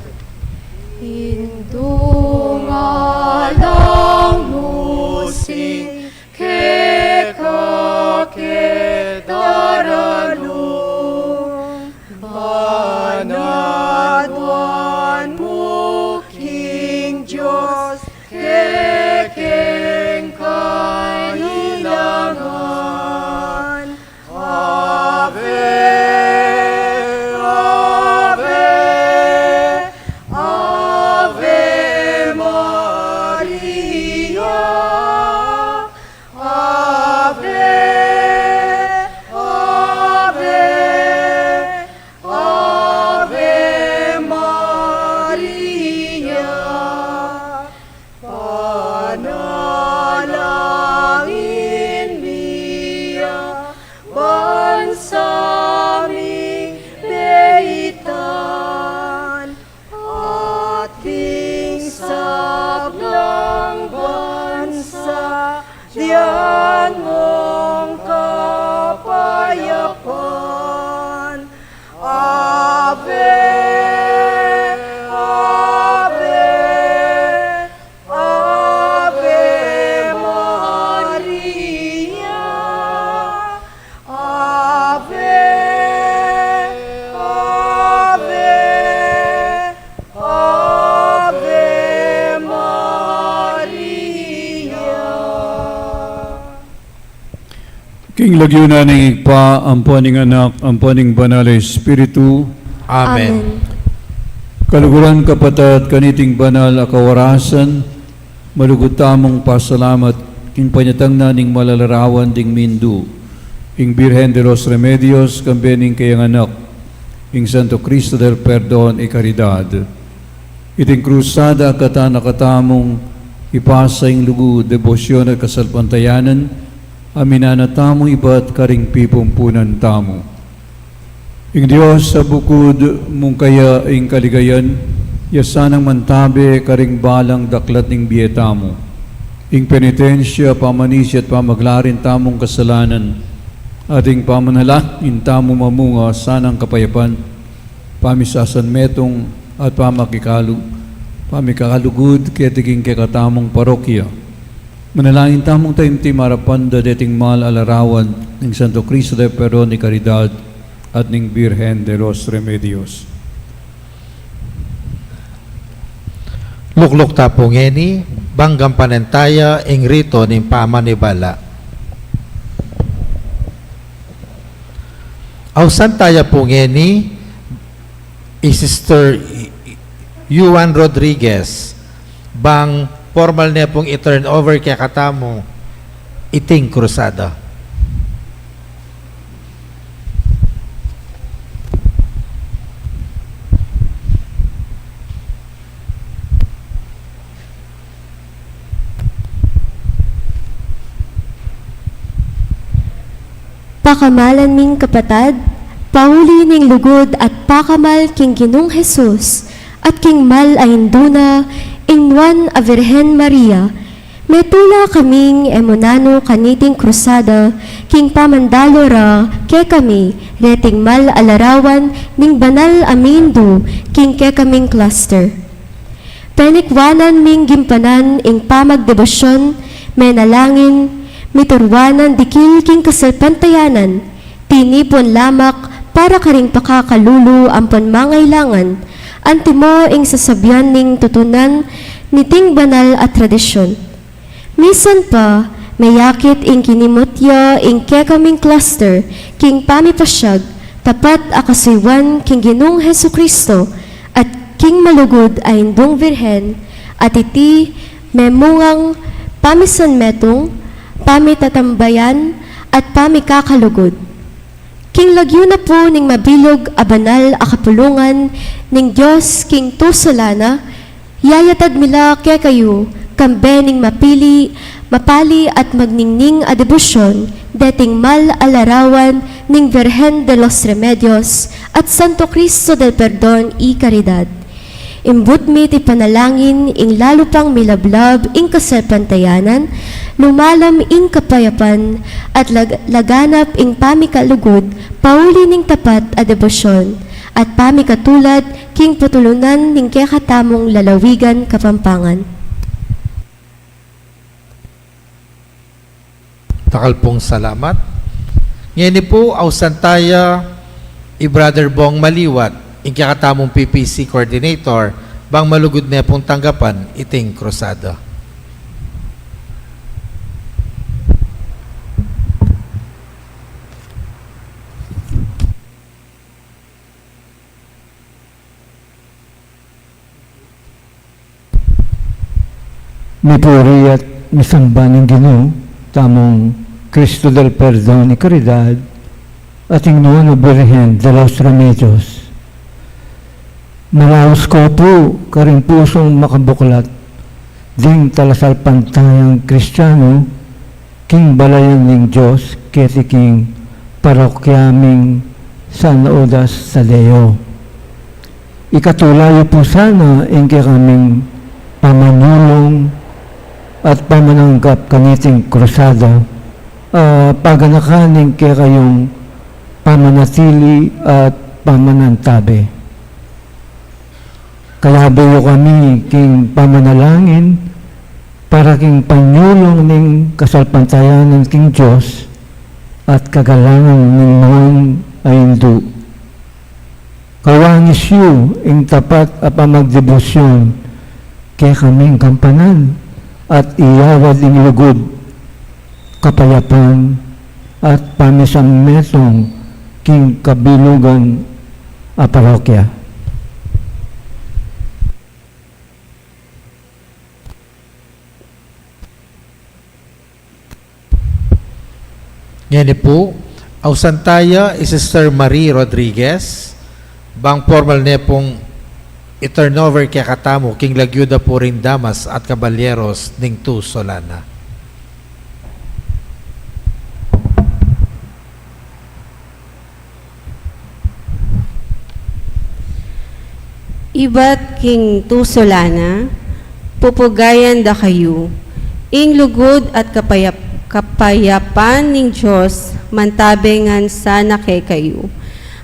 Indung alang musing, kekakedaralung, banadwan mo, King Diyos, kekeng kailangan. Ave, Ave, Ave Maria. Ave, Ave, Ave Maria. Panalangin niya, bansaming beitan, ating sablang bansa, diyan mong kapayapan. Ave, Ave, Ave Maria. Ave, Ave, Ave Maria. King lagyunan ng igpa, ampuaning anak, ampuaning banal na Espiritu, Amen. kaluguran kapatid kaniting banal akawarasan, malugod tamong pasalamat, king panyatang naning malalarawan ding mindu, ing Birhen de los Remedios, kambening kayang anak, ing Santo Cristo del Perdon y Caridad. Iting krusada katanakatamong ipasa ing lugu, debosyon at kasalpantayanan, aminana tamo iba't karing pipumpunan tamo. Ing Diyos sa bukod mong kaya ing kaligayan, yasanang mantabe karing balang daklat ning biyeta mo. ing penitensya, pamanisya at pamaglarin tamong kasalanan, ating pamanalangin tamong mamunga sanang kapayapan, pamisasan metong at pamikakalugod ketiging kekatamong parokya. Manalangin tamong taimtim harapan da deting mahal alarawan ng Santo Cristo de Perdón y Caridad at ng Birhen de los Remedios. Lukluk tapungeni, banggam panentaya, ing rito ning pamanibala. Ausan taya pungeni, Sister Juan Rodriguez, bang formal niya pong i-turn over kaya katamo, iting krusada. Pakamalan ming kapatad, pauli ning lugod at pakamal king Ginong Jesus, at king mal ayinduna, ingwan a Virhen Maria, metula kaming emunano kaniting krusada, king pamandalo ra, ke kami, reting mal alarawan, ning banal amindu, king ke kaming cluster. Penikwanan ming gimpanan, ing pamagdebosyon, menalangin, miturwanan dikil king kasalpantayanan, tinipon lamak para karing pakakalulu ang panmangailangan, antimo ing sasabyan ning tutunan niting banal at tradisyon. Misan pa, mayakit ing kinimutya ing kekaming cluster, king pamipasyag, tapat akasiwan king Ginong Hesukristo, at king malugod ay indong Virhen, at iti memungang pamisan metong, pamitatambayan at pamikakalugod. King lagyo na po ning mabilog a banal a kapulungan ning Diyos king tusolana, yayatad mila kay kayo kambe ning mapali at magningning a debosyon deting mal alarawan ning Virhen de los Remedios at Santo Cristo del Perdón y Caridad. Imbut mi ti panalangin ing lalo pang milablab ing kasalpantayanan, lumalam ing kapayapan, at laganap ing pamikalugod, pauli ning tapat a debosyon, at pamikatulad king patulunan ning kekatamong lalawigan kapampangan. Takal pong salamat. Ngayon po, ausantaya, i-Brother Bong Maliwat, ing kakatamong PPC Coordinator, bang malugod na pong tanggapan, iting krusada. Mipuri at misamba ng Ginoo, tamong Cristo del Perdón y Caridad, at ingnoon o Birhen de los Remedios. Malaos ko po, karing pusong makabuklat, ding talasalpantayang Kristiyano, king balayan ng Diyos, keti king parokyaming San Odas sa Deo. Ikatulayo po sana ing kaming pamanulong at pamananggap kaniting krusada, paganakaning kayong pamanatili at pamanantabi. Kaya bayo kami king pamanalangin para king panyulong ning kasalpantayan ng king Diyos at kagalangan ng mga aindu. Kawangis yu ing tapat a pamagdebosyon kaya kaming kampanan at iyawad ing lugod, kapayapan at pamisametong king kabilugan a parokya. Ngayon po, ausantaya, Sister Marie Rodriguez, bang formal niya pong i-turnover kaya katamo, king lagyuda po rin damas at kabalyeros ning tu solana. Iba't king tu solana, pupugayan da kayo, ing lugod at kapayapan ning Diyos, mantabengan sana kay kayo.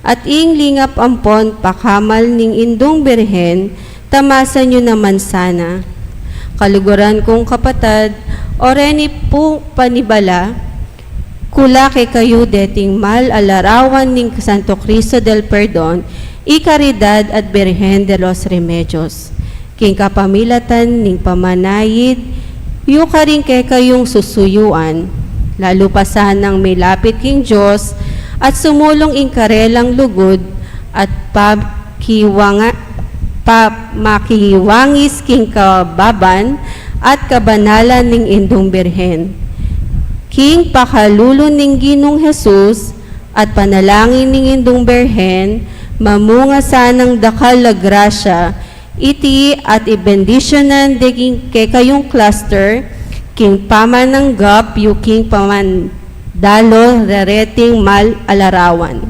At ing lingap ampon pakamal ning indong birhen, tamasan nyo naman sana. Kaluguran kong kapatad, oreni po panibala, kula kay kayo deting mal alarawan ning Santo Cristo del Perdon, ikaridad at Birhen de los Remedios. King kapamilatan ning pamanayid, yu ka rin kay kayong susuyuan, lalo pa sanang may lapit king Diyos, at sumulong ing karelang lugod, at makiwangis king kababan, at kabanalan ning indong Birhen. King pakalulo ning Ginong Jesus, at panalangin ning indong Birhen, mamunga sanang dakal na grasya, iti at ibendisyonan diging kay kayong cluster, king pamananggap yu king pamandalo rereting mal alarawan.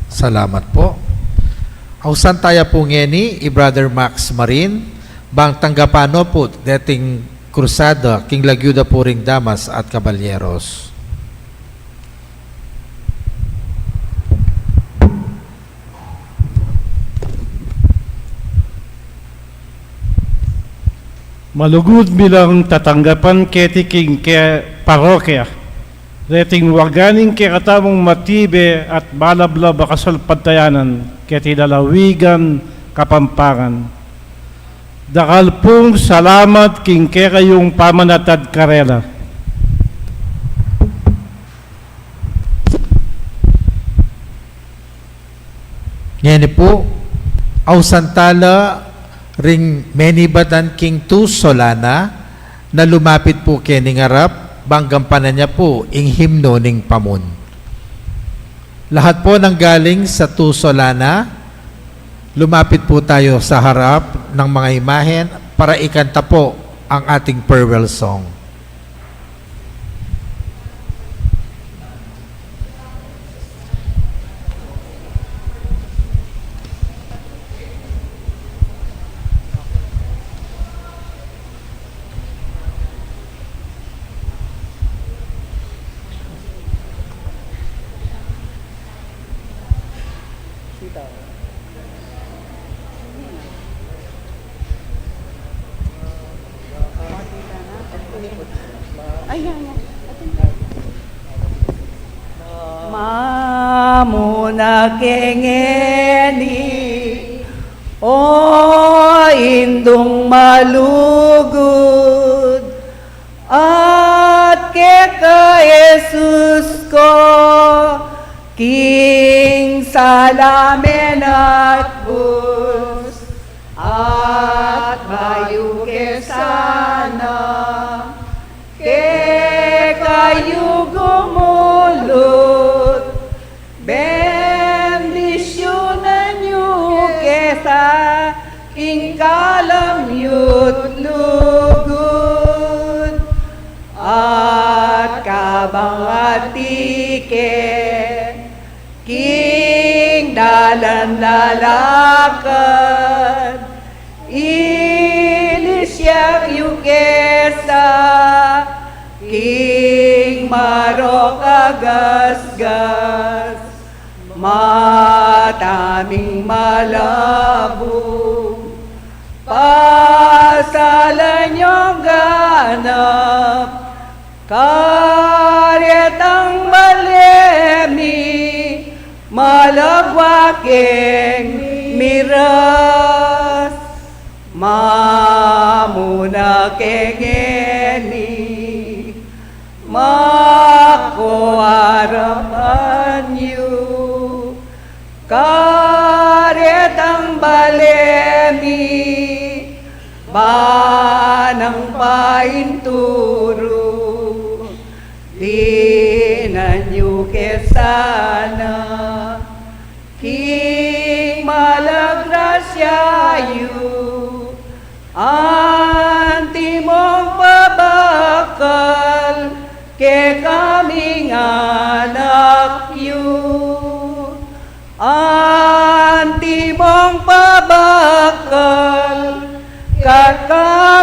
Salamat po. Ausan tayo po ngeni, i-Brother Max Marin, bang tanggapano po, dating krusada, king lagyuda po ring damas at kabalyeros. Malugod bilang tatanggapan ketiking ke parokya, reting waganing ke katamong matibe at balabla bakasal pagtayanan keti dalawigan kapampangan. Dakal pong salamat king ke kayong pamanatad karela. Ngayon po, ausantala ring menibatan king tu solana na lumapit po kening harap banggampanan niya po ing himno ning pamun. Lahat po nang galing sa tu solana, lumapit po tayo sa harap ng mga imahen para ikanta po ang ating farewell song. Mamuna kengeni, o indong malugod, at keka Jesus ko, King salamen at bus, at bayu ke sana, ke kayo gumulot, bendisyonan niyo kesa king kalamyut lugod, at kabangatike king dalan lalakad, ilisyak yu kesa king marok agasgas, mataming malabo, pasalan niyong ganap, karyatang malemi, malagwaking miras, mamuna kengeni, makuarapan yu, karyatang balemi, banang painturo, di nanyo kesana, king malagrasyayu, antimong pabakal, ke kaming anak yu, antimong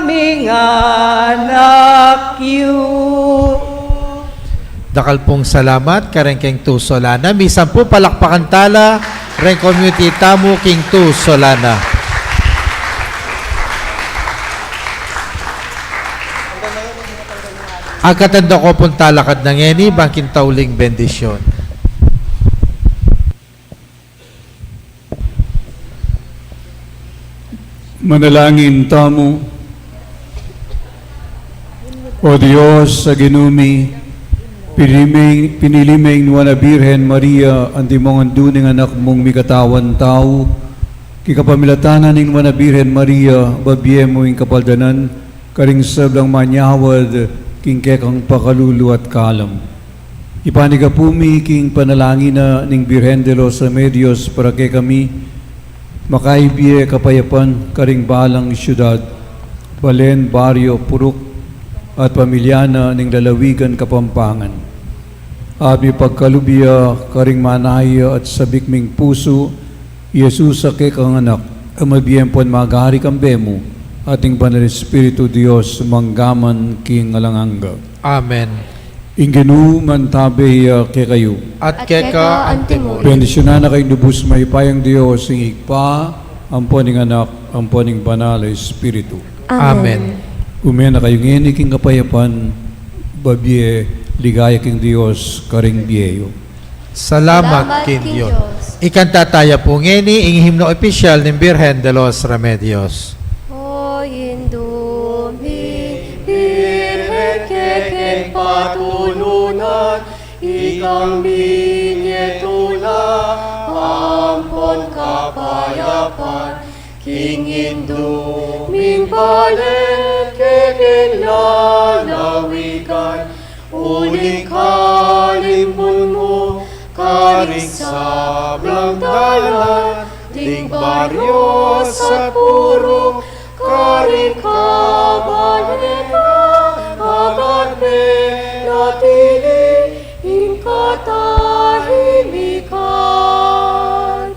kaming anak yu. Dakal pong salamat, karengkeng tu solana. Misan po palakpakan tala, reng community tamu king tu solana. Ang katanda ko pong talakad ng eni, bangkin tauling bendisyon. Manalangin tamo. O Diyos sa ginumi, piniliming na Birhen Maria, ang timong anduning anak mong mikatawan tao, kikapamilatanan ng na Birhen Maria, babye mo yung kapaldanan, karing sablang manyawad, king kekang pakalulu at kalam. Ipanigapumi king panalangin na ning Birhen de los Remedios para kay kami, makaibye kapayapan karing balang syudad, Balen, Baryo, Purok, at pamilyana ning lalawigan Kapampangan. Abi pagkalubya karing manaya at sabikming puso, Yesus sa kekang anak, ang mabiyempon magari kang bemo, ating banal Espiritu Dios manggaman king alanganga. Amen. Ingenu mantabe ke kayo. At keka ang timur. Bendisyonan na kayo lubos may payang Diyos, ingig pa, amponing anak, amponing banal Espiritu. Amen. Umena kayo ngeni king kapayapan, babye, ligaya king Diyos, karing biyeyo. Salamat kin Diyos. Ikanta tayo po ngeni, ing himno opisyal ng Birhen de los Remedios. O indumi, Birhen kekeng patulunan, ikang binyetula, ampon kapayapan, king induming balen, kekeng lalawigan, uling kalimbun mo, karing sablang dalan, ding baryo sa puro, karing kabalena, agad me natili, ing katahimikan.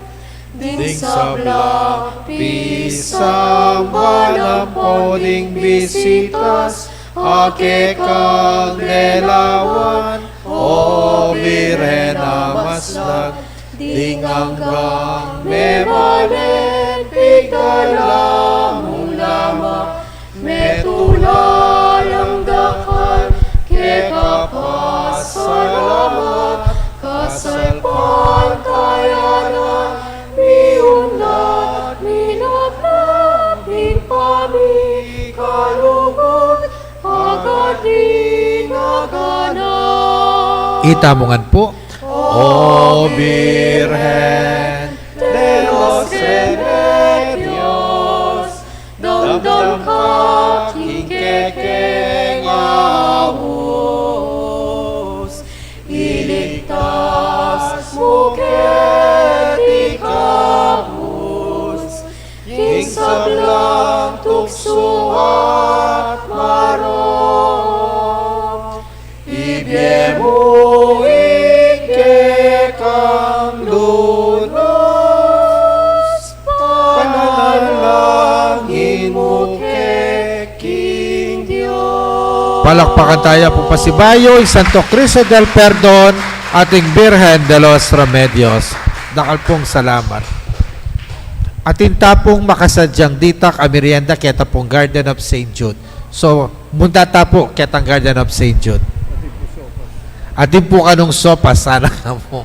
Ding sabla pisang banapoding bisitas, ake kang nelawan, o Birhena masnag, ding hanggang mebalen, pigdalamong lama, metulalang dakal, kekapasalamat, kasalpan kayanan, miunat, minagna, minpami, kalugod, agad dinaganan. Itamungan po. O Birhen de los Remedios, damdam ka king kekeng ahos, iligtas mo keti kapus, king sablang tukso at maro, ibye mo kang lunos, panalangin mo kay King Diyos. Palakpakan tayo po pasibayo, Santo Cristo del Perdon, ating Birhen de los Remedios. Dakal pong salamat. Atin tapong makasadyang ditak a merienda keta pong Garden of St. Jude. So, munta tapo ketang Garden of St. Jude. Atin po kanong sopa, sana ka mo.